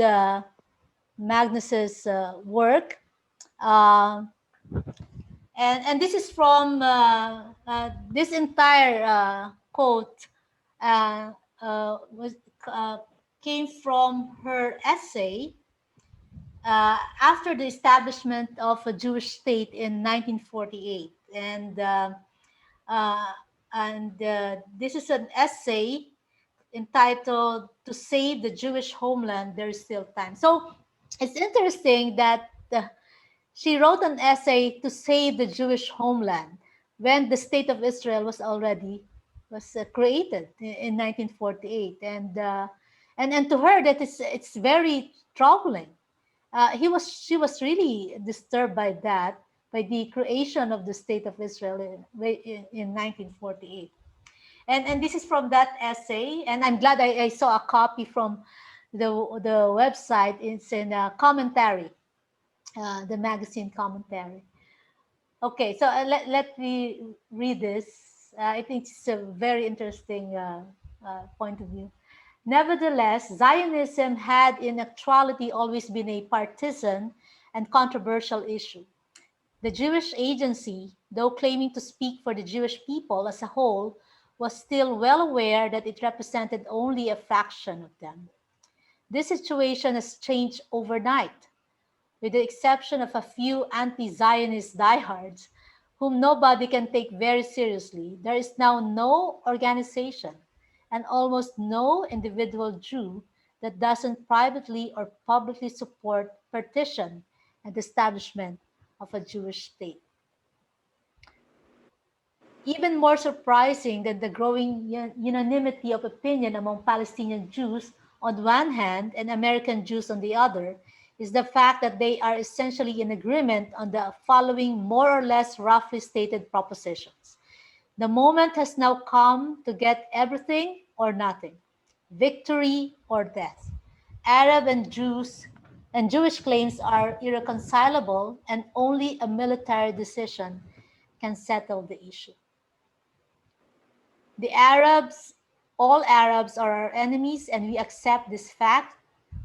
Magnus's work, and this is from this entire quote came from her essay. After the establishment of a Jewish state in 1948, and this is an essay entitled "To Save the Jewish Homeland, There is Still Time." So it's interesting that she wrote an essay to save the Jewish homeland when the state of Israel was created in 1948, and to her that it's very troubling. She was really disturbed by that, by the creation of the state of Israel in 1948. And this is from that essay, and I'm glad I saw a copy from the website. It's in a commentary, the magazine commentary. Okay, so let me read this. I think it's a very interesting point of view. Nevertheless, Zionism had in actuality always been a partisan and controversial issue. The Jewish Agency, though claiming to speak for the Jewish people as a whole, was still well aware that it represented only a fraction of them. This situation has changed overnight, with the exception of a few anti-Zionist diehards whom nobody can take very seriously. There is now no organization and almost no individual Jew that doesn't privately or publicly support partition and the establishment of a Jewish state. Even more surprising than the growing unanimity of opinion among Palestinian Jews on one hand and American Jews on the other is the fact that they are essentially in agreement on the following more or less roughly stated propositions. The moment has now come to get everything or nothing, victory or death. Arab and Jewish claims are irreconcilable, and only a military decision can settle the issue. The Arabs, all Arabs are our enemies, and we accept this fact.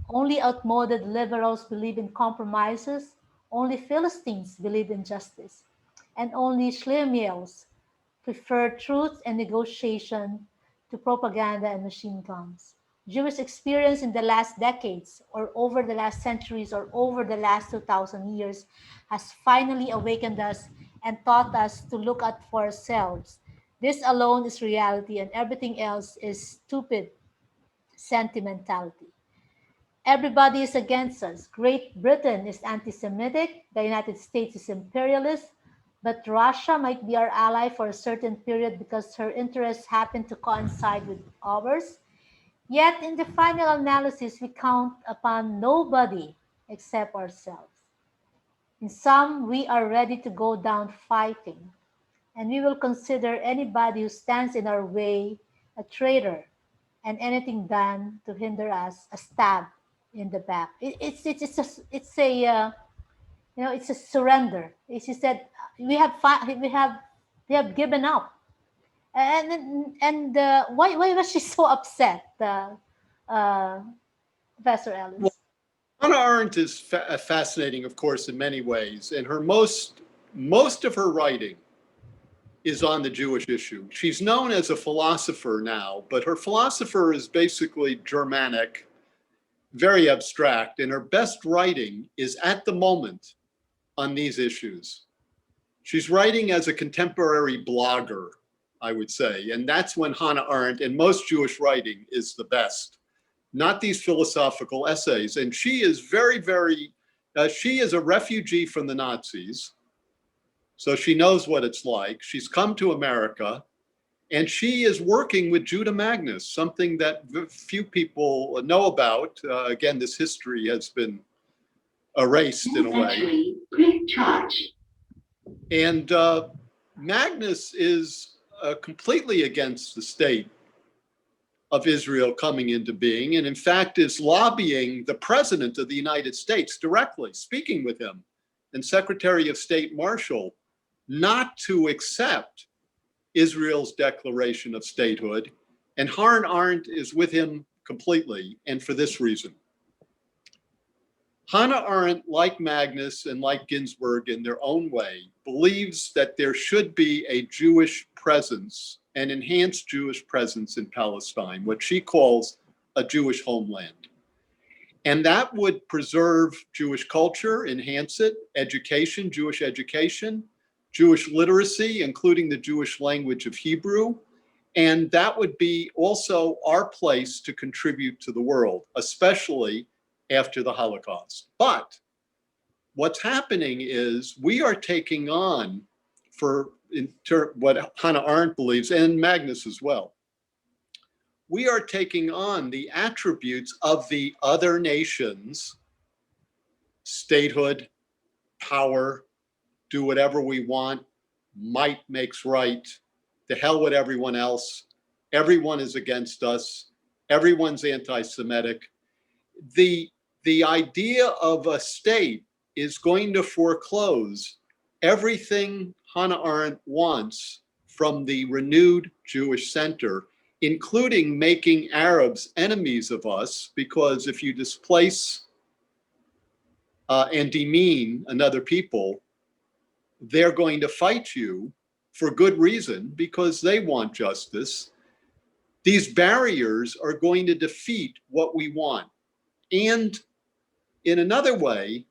Only outmoded liberals believe in compromises. Only Philistines believe in justice. And only Shlemiels prefer truth and negotiation to propaganda and machine guns. Jewish experience in the last decades, or over the last centuries, or over the last 2,000 years, has finally awakened us and taught us to look at for ourselves. This alone is reality, and everything else is stupid sentimentality. Everybody is against us. Great Britain is anti Semitic, the United States is imperialist, but Russia might be our ally for a certain period because her interests happen to coincide with ours. Yet, in the final analysis, we count upon nobody except ourselves. In sum, we are ready to go down fighting, and we will consider anybody who stands in our way a traitor, and anything done to hinder us a stab in the back. It's a surrender. It's just that we have given up. And why was she so upset, uh, Professor Well, Ellis? Hannah Arendt is fascinating, of course, in many ways, and her most of her writing is on the Jewish issue. She's known as a philosopher now, but her philosopher is basically Germanic, very abstract, and her best writing is at the moment on these issues. She's writing as a contemporary blogger, I would say, and that's when Hannah Arendt and most Jewish writing is the best, not these philosophical essays. And she is she is a refugee from the Nazis, so she knows what it's like. She's come to America, and she is working with Judah Magnus, something that few people know about. Again, this history has been erased in a way. And Magnus is completely against the state of Israel coming into being, and in fact is lobbying the President of the United States directly, speaking with him, and Secretary of State Marshall, not to accept Israel's declaration of statehood. And Hannah Arendt is with him completely, and for this reason. Hannah Arendt, like Magnus and like Ginsburg in their own way, believes that there should be a Jewish presence, an enhanced Jewish presence in Palestine, what she calls a Jewish homeland. And that would preserve Jewish culture, enhance it, education, Jewish literacy, including the Jewish language of Hebrew. And that would be also our place to contribute to the world, especially after the Holocaust. But what's happening is we are taking on, what Hannah Arendt believes, and Magnus as well, we are taking on the attributes of the other nations, statehood, power, do whatever we want, might makes right, to hell with everyone else, everyone is against us, everyone's anti-Semitic. The idea of a state is going to foreclose everything Hannah Arendt wants from the renewed Jewish center, including making Arabs enemies of us, because if you displace and demean another people, they're going to fight you for good reason because they want justice. These barriers are going to defeat what we want. And in another way,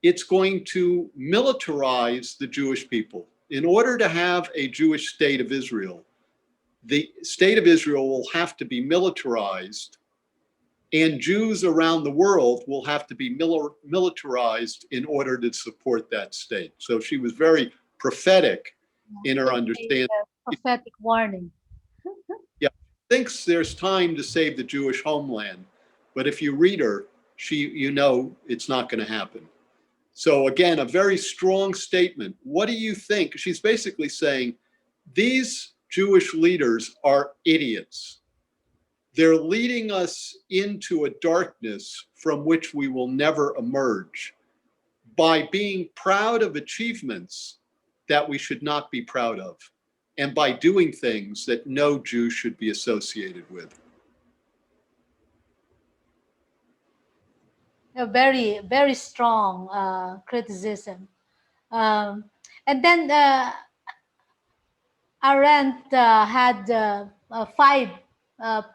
it's going to militarize the Jewish people. In order to have a Jewish state of Israel, the state of Israel will have to be militarized, and Jews around the world will have to be militarized in order to support that state. So she was very prophetic in her understanding. Prophetic warning. Yeah, thinks there's time to save the Jewish homeland, but if you read her, you know it's not going to happen. So again, a very strong statement. What do you think? She's basically saying these Jewish leaders are idiots. They're leading us into a darkness from which we will never emerge by being proud of achievements that we should not be proud of, and by doing things that no Jew should be associated with. A very, very strong criticism. And then Arendt had 5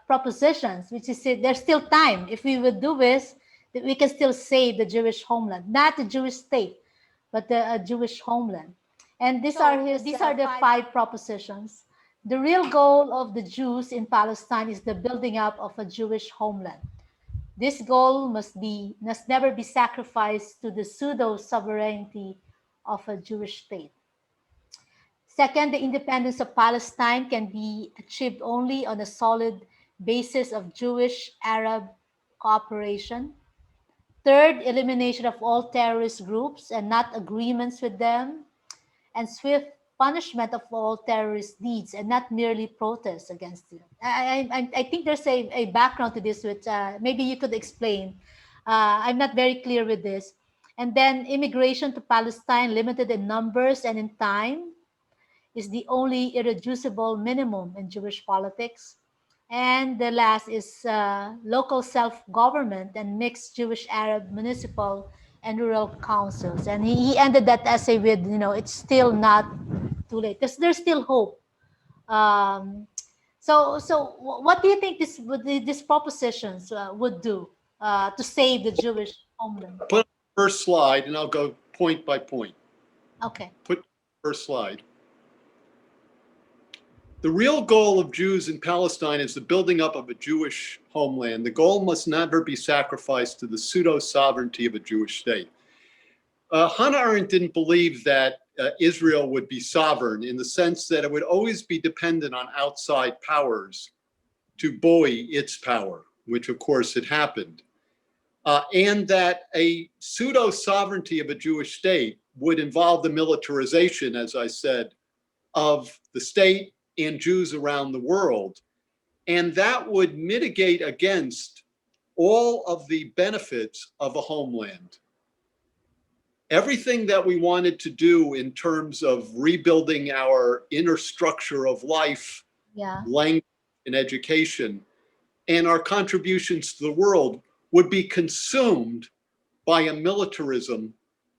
propositions, which is there's still time. If we would do this, that we can still save the Jewish homeland, not the Jewish state, but the Jewish homeland. And these are the 5 propositions. The real goal of the Jews in Palestine is the building up of a Jewish homeland. This goal must never be sacrificed to the pseudo-sovereignty of a Jewish state. Second, the independence of Palestine can be achieved only on a solid basis of Jewish-Arab cooperation. Third, elimination of all terrorist groups and not agreements with them, and swift punishment of all terrorist deeds and not merely protests against them. I think there's a background to this, which maybe you could explain. I'm not very clear with this. And then immigration to Palestine, limited in numbers and in time, is the only irreducible minimum in Jewish politics. And the last is local self-government and mixed Jewish-Arab municipal and rural councils. And he ended that essay with, it's still not too late. There's still hope. So what do you think these propositions would do to save the Jewish homeland? Put the first slide, and I'll go point by point. Okay. Put the first slide. The real goal of Jews in Palestine is the building up of a Jewish homeland. The goal must never be sacrificed to the pseudo-sovereignty of a Jewish state. Hannah Arendt didn't believe that Israel would be sovereign in the sense that it would always be dependent on outside powers to buoy its power, which of course had happened. And that a pseudo-sovereignty of a Jewish state would involve the militarization, as I said, of the state and Jews around the world. And that would mitigate against all of the benefits of a homeland. Everything that we wanted to do in terms of rebuilding our inner structure of life, language, and education, and our contributions to the world would be consumed by a militarism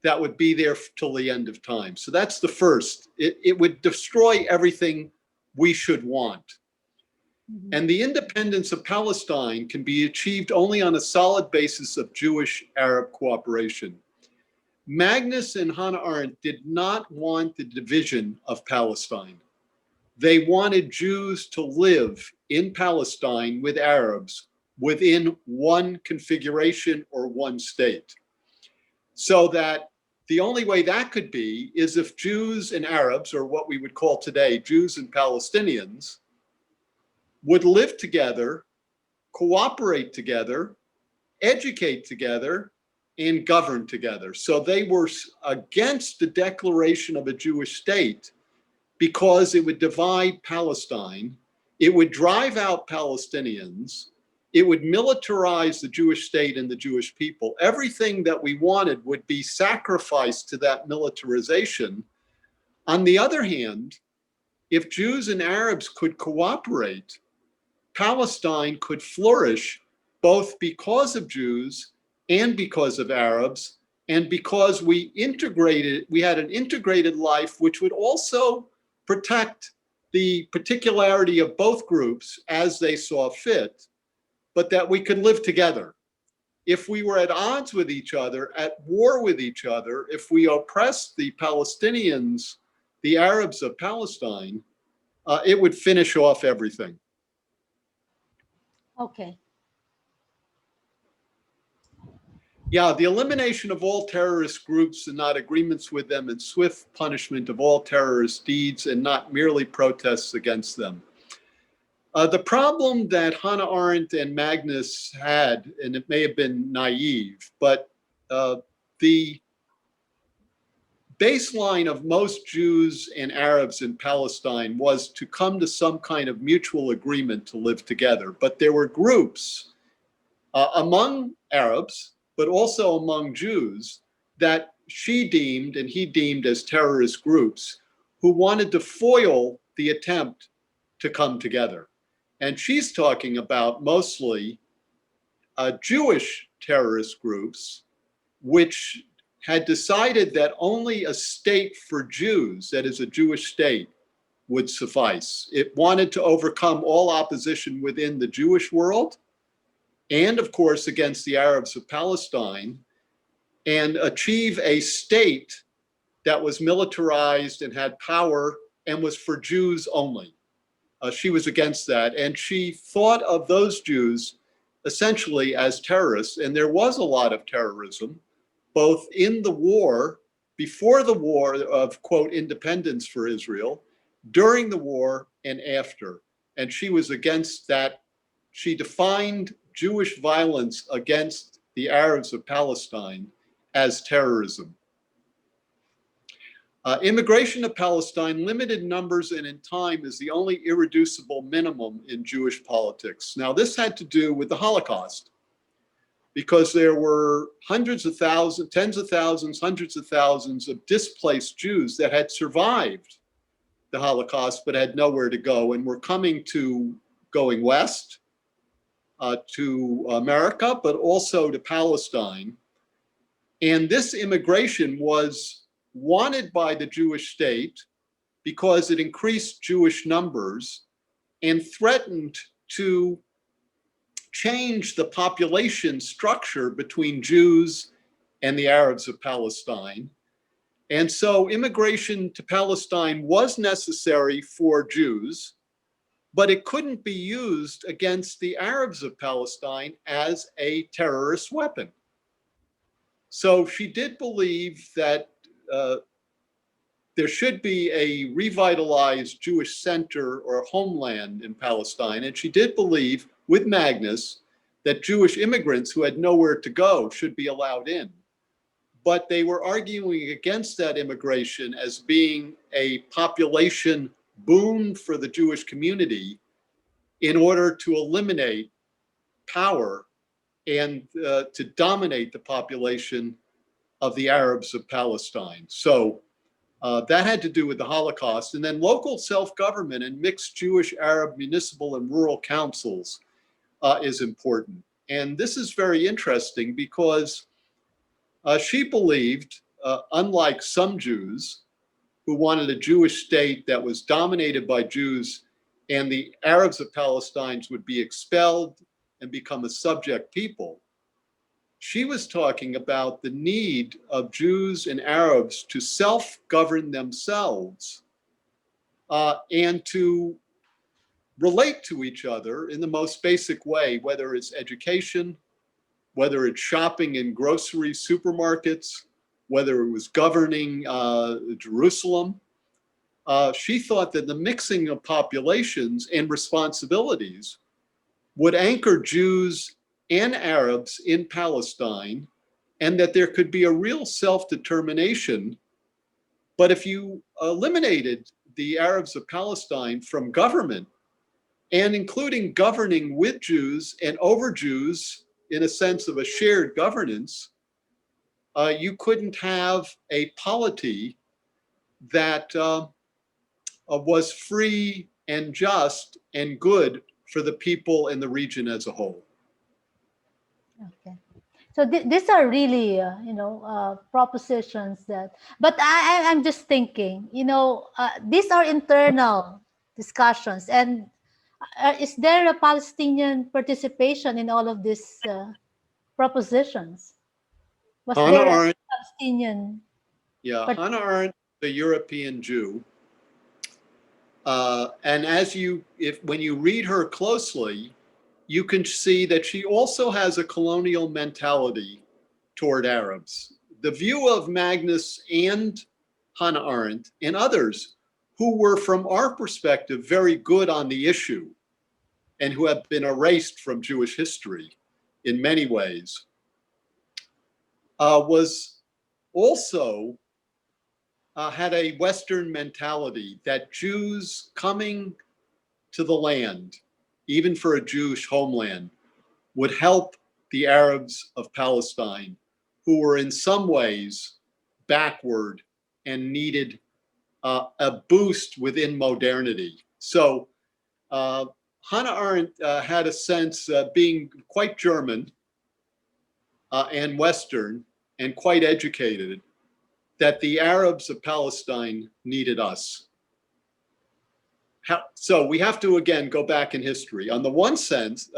that would be there till the end of time. So that's the first. It would destroy everything we should want. Mm-hmm. And the independence of Palestine can be achieved only on a solid basis of Jewish-Arab cooperation. Magnus and Hannah Arendt did not want the division of Palestine. They wanted Jews to live in Palestine with Arabs within one configuration or one state. So that the only way that could be is if Jews and Arabs, or what we would call today Jews and Palestinians, would live together, cooperate together, educate together, and govern together. So they were against the declaration of a Jewish state because it would divide Palestine, it would drive out Palestinians, It would militarize the Jewish state and the Jewish people. Everything that we wanted would be sacrificed to that militarization. On the other hand, if Jews and Arabs could cooperate, Palestine could flourish both because of Jews and because of Arabs, and because we had an integrated life, which would also protect the particularity of both groups as they saw fit, but that we could live together. If we were at odds with each other, at war with each other, if we oppressed the Palestinians, the Arabs of Palestine, it would finish off everything. Okay. Yeah, the elimination of all terrorist groups and not agreements with them, and swift punishment of all terrorist deeds and not merely protests against them. The problem that Hannah Arendt and Magnus had, and it may have been naive, but the baseline of most Jews and Arabs in Palestine was to come to some kind of mutual agreement to live together. But there were groups among Arabs, but also among Jews, that she deemed and he deemed as terrorist groups, who wanted to foil the attempt to come together. And she's talking about mostly Jewish terrorist groups, which had decided that only a state for Jews, that is a Jewish state, would suffice. It wanted to overcome all opposition within the Jewish world, and of course against the Arabs of Palestine, and achieve a state that was militarized and had power and was for Jews only. She was against that, and she thought of those Jews essentially as terrorists, and there was a lot of terrorism, both in the war, before the war of, quote, independence for Israel, during the war, and after. And she was against that. She defined Jewish violence against the Arabs of Palestine as terrorism. Immigration to Palestine, limited numbers and in time, is the only irreducible minimum in Jewish politics. Now, this had to do with the Holocaust, because there were hundreds of thousands, tens of thousands, hundreds of thousands of displaced Jews that had survived the Holocaust but had nowhere to go and were going west to America, but also to Palestine. And this immigration was wanted by the Jewish state because it increased Jewish numbers and threatened to change the population structure between Jews and the Arabs of Palestine. And so immigration to Palestine was necessary for Jews, but it couldn't be used against the Arabs of Palestine as a terrorist weapon. So she did believe that there should be a revitalized Jewish center or homeland in Palestine. And she did believe, with Magnus, that Jewish immigrants who had nowhere to go should be allowed in. But they were arguing against that immigration as being a population boon for the Jewish community in order to eliminate power and to dominate the population of the Arabs of Palestine. So that had to do with the Holocaust. And then local self-government and mixed Jewish, Arab, municipal, and rural councils is important. And this is very interesting because she believed, unlike some Jews who wanted a Jewish state that was dominated by Jews and the Arabs of Palestine would be expelled and become a subject people, she was talking about the need of Jews and Arabs to self-govern themselves and to relate to each other in the most basic way, whether it's education, whether it's shopping in grocery supermarkets, whether it was governing Jerusalem. She thought that the mixing of populations and responsibilities would anchor Jews and Arabs in Palestine, and that there could be a real self-determination. But if you eliminated the Arabs of Palestine from government, and including governing with Jews and over Jews in a sense of a shared governance, you couldn't have a polity that was free and just and good for the people in the region as a whole. Okay. So these are really, propositions that, but I'm just thinking, these are internal discussions. And is there a Palestinian participation in all of these propositions? Was Hannah there a Arendt, Palestinian? Hannah Arendt, the European Jew, and when you read her closely, you can see that she also has a colonial mentality toward Arabs. The view of Magnus and Hannah Arendt and others who were, from our perspective, very good on the issue and who have been erased from Jewish history in many ways, was also had a Western mentality that Jews coming to the land, even for a Jewish homeland, would help the Arabs of Palestine, who were in some ways backward and needed a boost within modernity. So Hannah Arendt had a sense, being quite German and Western and quite educated, that the Arabs of Palestine needed us. So we have to again go back in history. In one sense,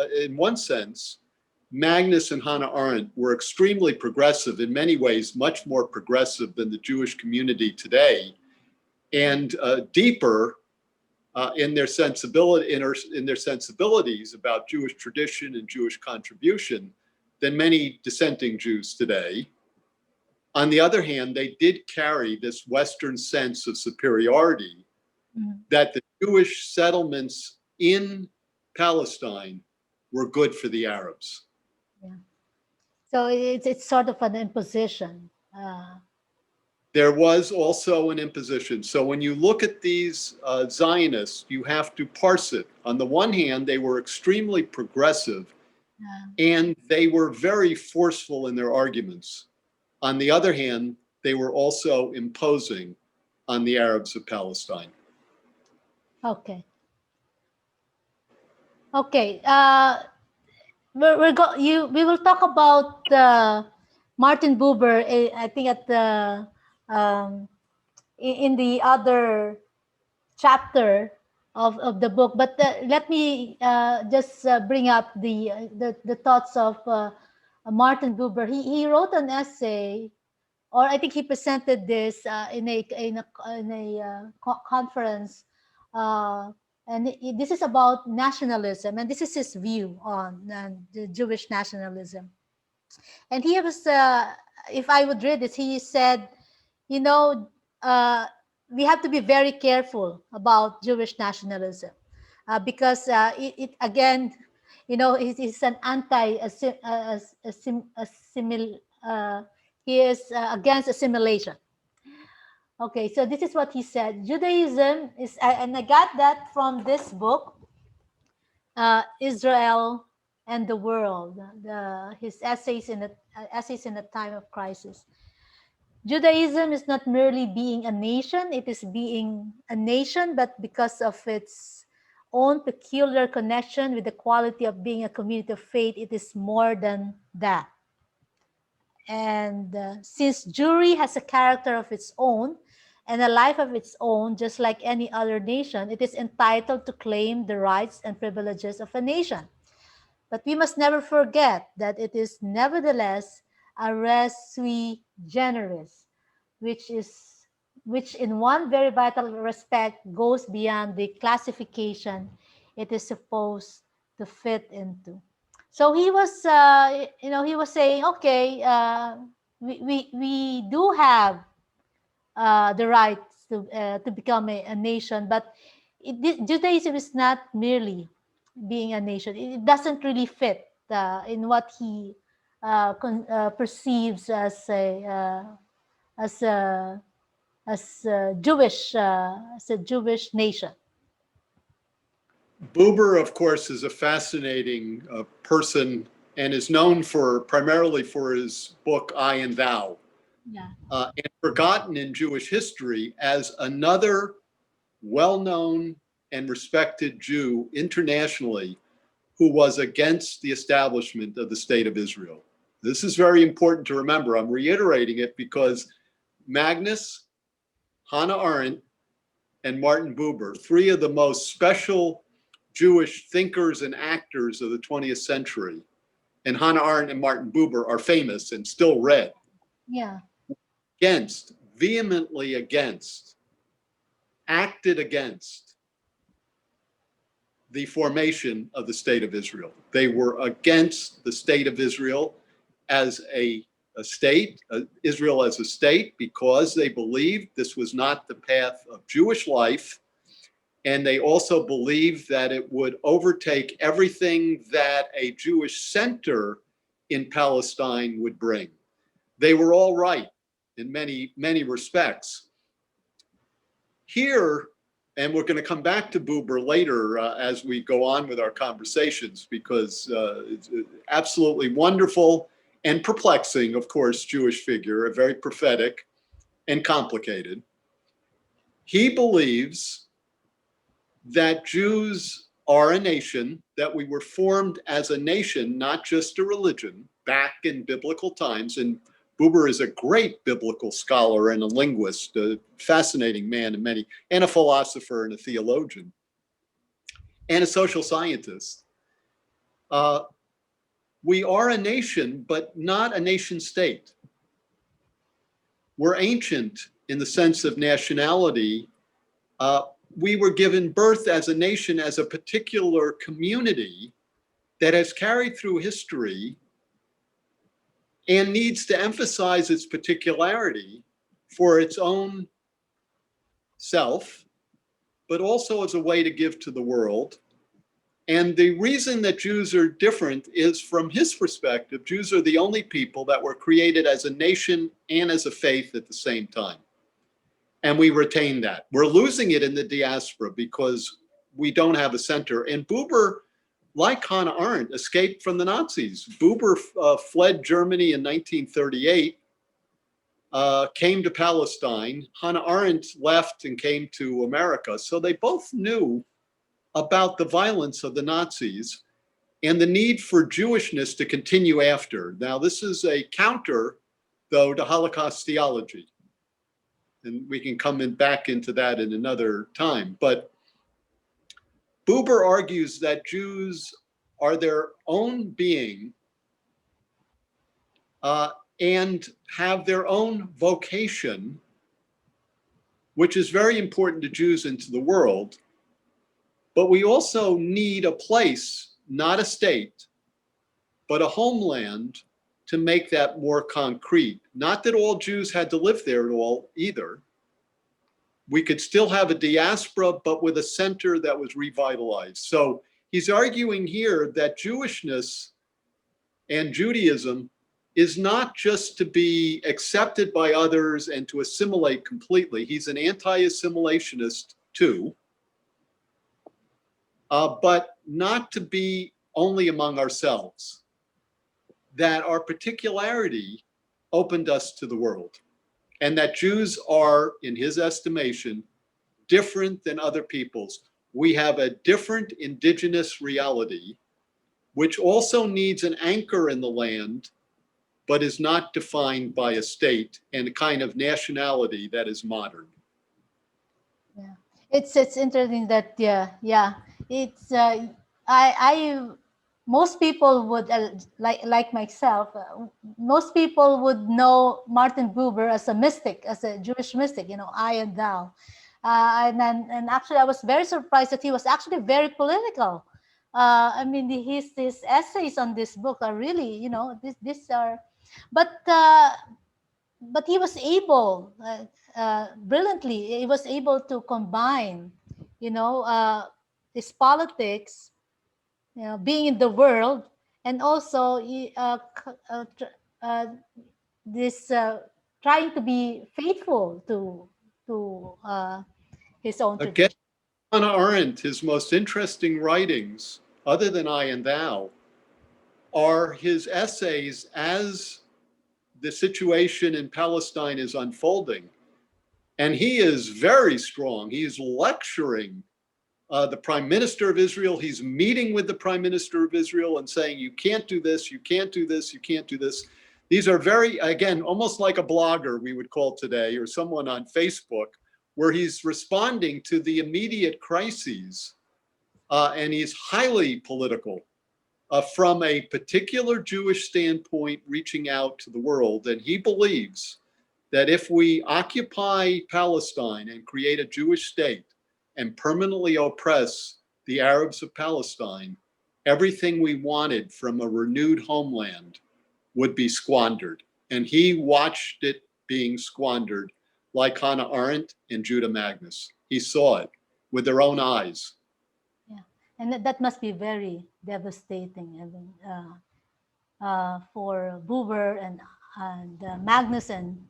Magnus and Hannah Arendt were extremely progressive, in many ways much more progressive than the Jewish community today, and deeper in their sensibilities about Jewish tradition and Jewish contribution than many dissenting Jews today. On the other hand, they did carry this Western sense of superiority, that the Jewish settlements in Palestine were good for the Arabs. Yeah. So it's sort of an imposition. There was also an imposition. So when you look at these Zionists, you have to parse it. On the one hand, they were extremely progressive, and they were very forceful in their arguments. On the other hand, they were also imposing on the Arabs of Palestine. Okay. Okay. We will talk about Martin Buber. I think at the in the other chapter of the book. But let me just bring up the thoughts of Martin Buber. He wrote an essay, or I think he presented this in a conference, and this is about nationalism, and this is his view on the Jewish nationalism. And he was, if I would read this, he said, you know, we have to be very careful about Jewish nationalism because it again, it's an he is against assimilation. Okay, so this is what he said. Judaism is, and I got that from this book, Israel and the World, his essays in a time of crisis. Judaism is not merely being a nation, it is being a nation, but because of its own peculiar connection with the quality of being a community of faith, it is more than that. And since Jewry has a character of its own and a life of its own, just like any other nation, it is entitled to claim the rights and privileges of a nation. But we must never forget that it is nevertheless a res sui generis, which in one very vital respect goes beyond the classification it is supposed to fit into. So he was, he was saying, okay, we do have the rights to become a nation, but Judaism is not merely being a nation. It doesn't really fit in what he perceives as a Jewish nation. Buber, of course, is a fascinating person and is known primarily for his book, I and Thou, Yeah. and forgotten in Jewish history as another well-known and respected Jew internationally who was against the establishment of the State of Israel. This is very important to remember. I'm reiterating it because Magnus, Hannah Arendt, and Martin Buber, three of the most special Jewish thinkers and actors of the 20th century, and Hannah Arendt and Martin Buber are famous and still read, Yeah. vehemently against, acted against the formation of the State of Israel. They were against the State of Israel as a state, Israel as a state, because they believed this was not the path of Jewish life. And they also believed that it would overtake everything that a Jewish center in Palestine would bring. They were all right in many, many respects. Here, and we're going to come back to Buber later as we go on with our conversations, because it's absolutely wonderful and perplexing, of course, Jewish figure, a very prophetic and complicated. He believes that Jews are a nation, that we were formed as a nation, not just a religion, back in biblical times. And Buber is a great biblical scholar and a linguist, a fascinating man in many, and a philosopher and a theologian, and a social scientist. We are a nation, but not a nation state. We're ancient in the sense of nationality. We were given birth as a nation, as a particular community that has carried through history and needs to emphasize its particularity for its own self, but also as a way to give to the world. And the reason that Jews are different is, from his perspective, Jews are the only people that were created as a nation and as a faith at the same time. And we retain that. We're losing it in the diaspora because we don't have a center. And Buber, like Hannah Arendt, escaped from the Nazis. Buber fled Germany in 1938, came to Palestine. Hannah Arendt left and came to America. So they both knew about the violence of the Nazis and the need for Jewishness to continue after. Now, this is a counter, though, to Holocaust theology. And we can come back into that in another time. But Buber argues that Jews are their own being and have their own vocation, which is very important to Jews and to the world. But we also need a place, not a state, but a homeland to make that more concrete. Not that all Jews had to live there at all either. We could still have a diaspora, but with a center that was revitalized. So he's arguing here that Jewishness and Judaism is not just to be accepted by others and to assimilate completely. He's an anti-assimilationist too, but not to be only among ourselves, that our particularity opened us to the world, and that Jews are, in his estimation, different than other peoples. We have a different indigenous reality, which also needs an anchor in the land, but is not defined by a state and a kind of nationality that is modern. Yeah, it's interesting that it's I most people would like myself, most people would know Martin Buber as a mystic, as a Jewish mystic, I and thou, and actually I was very surprised that he was actually very political. I mean, his essays on this book are really, these are, but he was able, brilliantly, he was able to combine, his politics, being in the world, and also this trying to be faithful to his own Again, tradition. Hannah Arendt, his most interesting writings, other than I and Thou, are his essays as the situation in Palestine is unfolding. And he is very strong. He is lecturing the prime minister of Israel. He's meeting with the prime minister of Israel and saying, you can't do this, you can't do this, you can't do this. These are very, again, almost like a blogger we would call today, or someone on Facebook, where he's responding to the immediate crises. And he's highly political from a particular Jewish standpoint, reaching out to the world. And he believes that if we occupy Palestine and create a Jewish state and permanently oppress the Arabs of Palestine, everything we wanted from a renewed homeland would be squandered. And he watched it being squandered like Hannah Arendt and Judah Magnus. He saw it with their own eyes. Yeah, and that must be very devastating. I mean, for Buber and Magnus and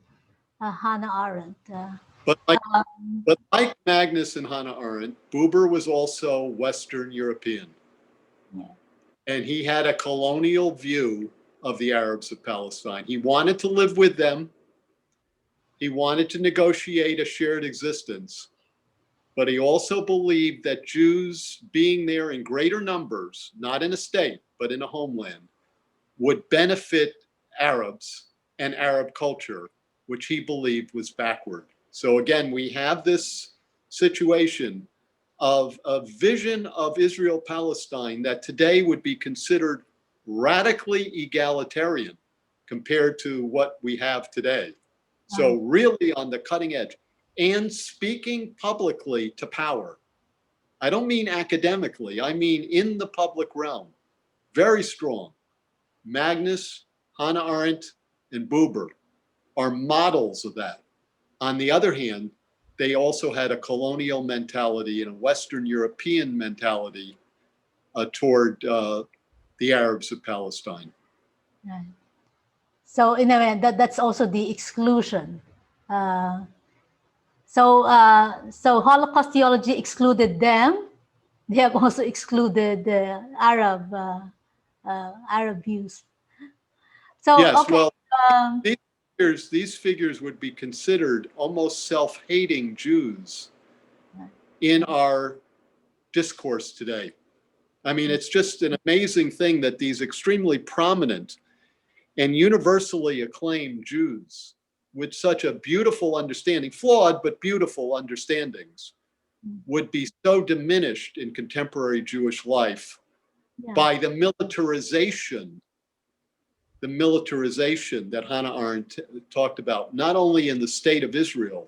Hannah Arendt. But like Magnus and Hannah Arendt, Buber was also Western European. Yeah. And he had a colonial view of the Arabs of Palestine. He wanted to live with them. He wanted to negotiate a shared existence. But he also believed that Jews being there in greater numbers, not in a state, but in a homeland, would benefit Arabs and Arab culture, which he believed was backward. So again, we have this situation of a vision of Israel-Palestine that today would be considered radically egalitarian compared to what we have today. So really on the cutting edge and speaking publicly to power. I don't mean academically, I mean in the public realm. Very strong. Magnus, Hannah Arendt, and Buber are models of that. On the other hand, they also had a colonial mentality and a Western European mentality toward the Arabs of Palestine. Right. So in a way, that's also the exclusion. So Holocaust theology excluded them. They have also excluded the Arab views. So yes, okay. well, these figures would be considered almost self-hating Jews in our discourse today. I mean, it's just an amazing thing that these extremely prominent and universally acclaimed Jews with such a beautiful understanding, flawed but beautiful understandings, would be so diminished in contemporary Jewish life by the militarization that Hannah Arendt talked about, not only in the state of Israel,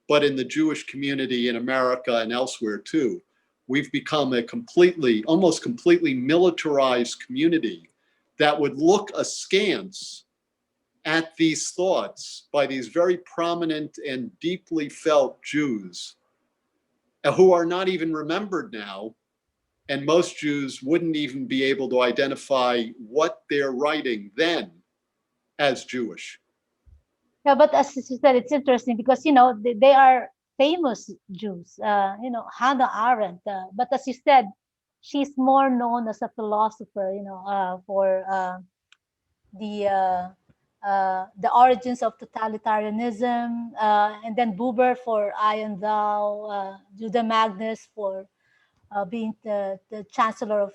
but in the Jewish community in America and elsewhere too. We've become a almost completely militarized community that would look askance at these thoughts by these very prominent and deeply felt Jews who are not even remembered now. And most Jews wouldn't even be able to identify what they're writing then as Jewish. Yeah, but as you said, it's interesting because, they are famous Jews, Hannah Arendt. But as you said, she's more known as a philosopher, for the origins of totalitarianism, and then Buber for I and Thou, Judah Magnus for being the chancellor of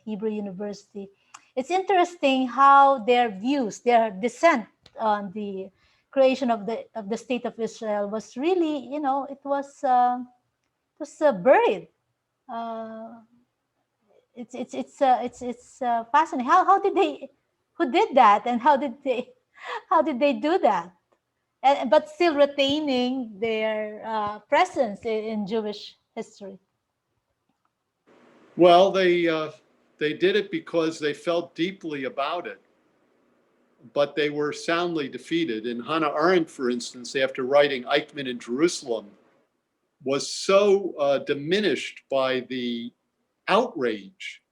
Hebrew University. It's interesting how their views, their dissent on the creation of the state of Israel was really, it was buried. It's fascinating. How did they, who did that, and how did they do that? But still retaining their presence in Jewish history. Well, they did it because they felt deeply about it, but they were soundly defeated. And Hannah Arendt, for instance, after writing Eichmann in Jerusalem, was so diminished by the outrage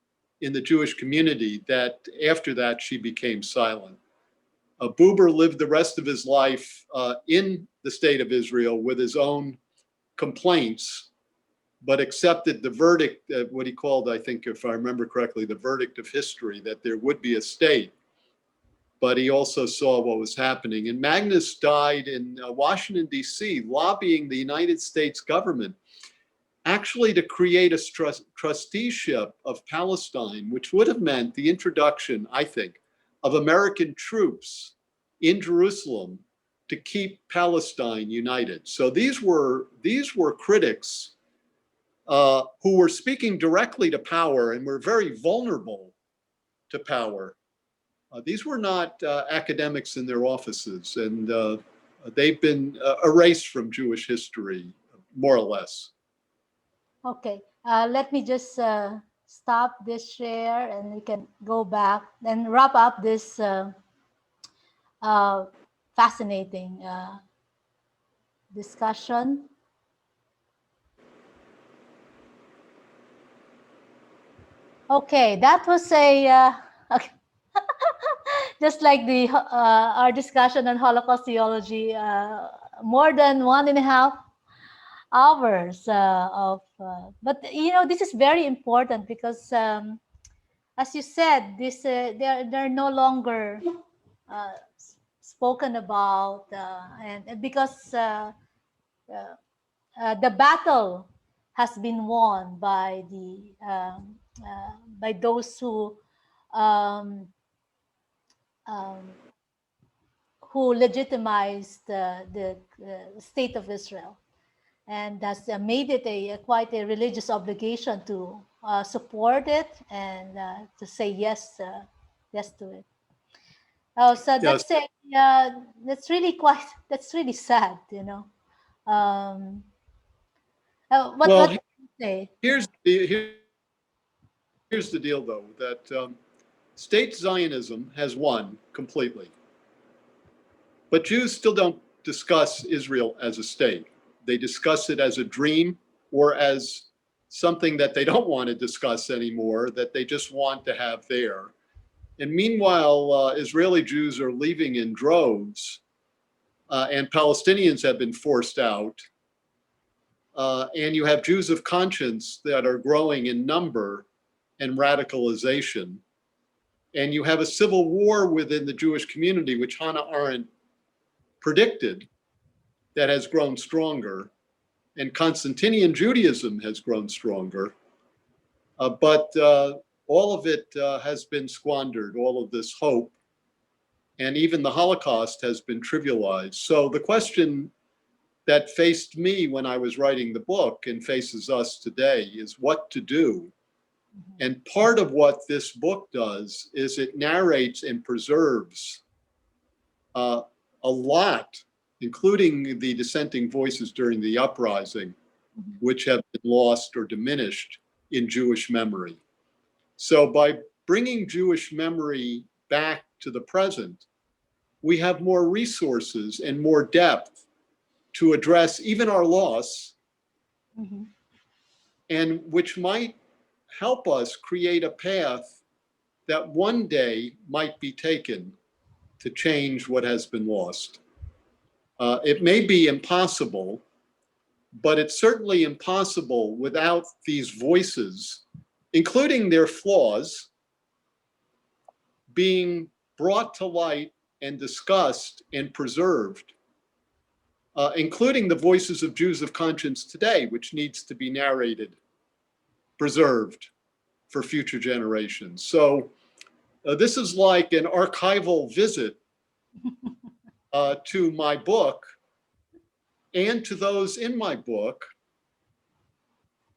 in the Jewish community that after that she became silent. Buber lived the rest of his life in the state of Israel with his own complaints but accepted the verdict, what he called, I think, if I remember correctly, the verdict of history, that there would be a state. But he also saw what was happening. And Magnus died in Washington, D.C., lobbying the United States government actually to create a trusteeship of Palestine, which would have meant the introduction, I think, of American troops in Jerusalem to keep Palestine united. So these were critics who were speaking directly to power and were very vulnerable to power. These were not academics in their offices, and they've been erased from Jewish history, more or less. Okay, let me just stop this share and we can go back and wrap up this fascinating discussion. Okay, that was a okay. Just like the our discussion on Holocaust theology, more than 1.5 hours but this is very important because as you said, this they're no longer spoken about, and because the battle has been won by the by those who legitimized the state of Israel, and has made it quite a religious obligation to support it and to say yes to it. Oh, so Yes. that's really sad, what Well, do you say? here's the deal, though, that State Zionism has won completely. But Jews still don't discuss Israel as a state. They discuss it as a dream or as something that they don't want to discuss anymore, that they just want to have there. And meanwhile, Israeli Jews are leaving in droves, and Palestinians have been forced out. And you have Jews of conscience that are growing in number and radicalization. And you have a civil war within the Jewish community, which Hannah Arendt predicted, that has grown stronger. And Constantinian Judaism has grown stronger. But all of it has been squandered, all of this hope. And even the Holocaust has been trivialized. So the question that faced me when I was writing the book and faces us today is what to do. And part of what this book does is it narrates and preserves a lot, including the dissenting voices during the uprising, which have been lost or diminished in Jewish memory. So by bringing Jewish memory back to the present, we have more resources and more depth to address even our loss, and which might help us create a path that one day might be taken to change what has been lost. It may be impossible, but it's certainly impossible without these voices, including their flaws, being brought to light and discussed and preserved, including the voices of Jews of conscience today, which needs to be narrated, preserved for future generations. So this is like an archival visit to my book and to those in my book,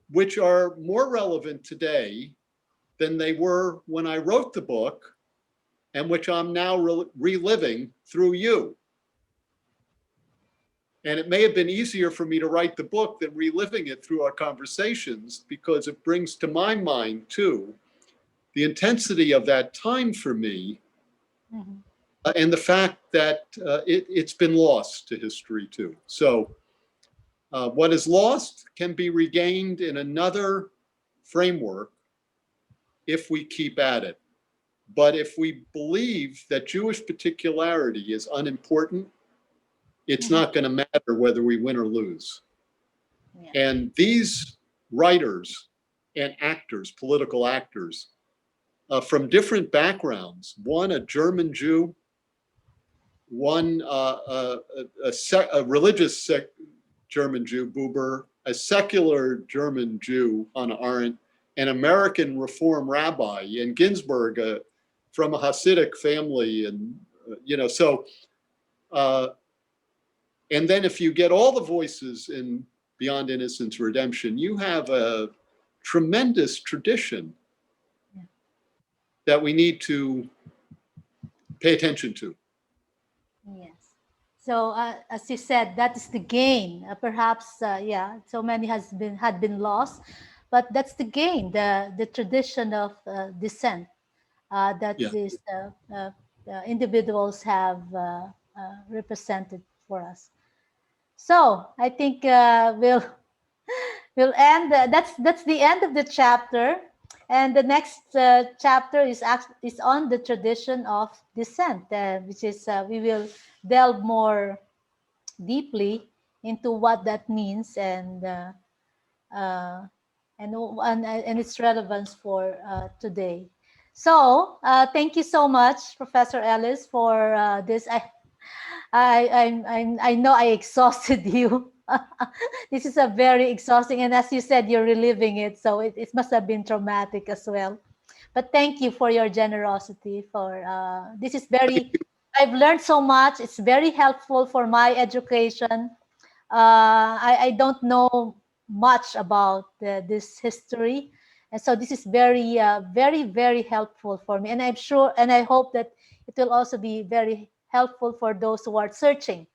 which are more relevant today than they were when I wrote the book, and which I'm now reliving through you. And it may have been easier for me to write the book than reliving it through our conversations, because it brings to my mind, too, the intensity of that time for me, and the fact that it's been lost to history, too. So what is lost can be regained in another framework if we keep at it. But if we believe that Jewish particularity is unimportant, it's not going to matter whether we win or lose. Yeah. And these writers and actors, political actors, from different backgrounds. One, a German Jew, one, a religious German Jew, Buber, a secular German Jew, Hannah Arendt, an American Reform rabbi, and Ginsburg, from a Hasidic family, and and then if you get all the voices in Beyond Innocence and Redemption, you have a tremendous tradition that we need to pay attention to. Yes. So as you said, that is the gain. Perhaps, so many had been lost, but that's the gain, the tradition of dissent that these individuals have represented for us. So I think we'll end. That's the end of the chapter, and the next chapter is on the tradition of dissent, which is we will delve more deeply into what that means and its relevance for today. So thank you so much, Professor Ellis, for this. I know I exhausted you. This is a very exhausting, and as you said, you're reliving it, so it must have been traumatic as well. But thank you for your generosity. This is very. I've learned so much. It's very helpful for my education. I don't know much about this history, and so this is very, very, very helpful for me. And I'm sure, and I hope that it will also be very helpful for those who are searching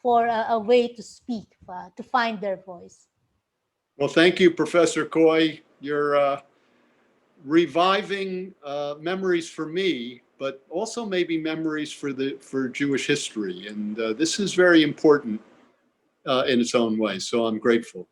for a way to speak, to find their voice. Well, thank you, Professor Coy. You're reviving memories for me, but also maybe memories for Jewish history. And this is very important in its own way. So I'm grateful.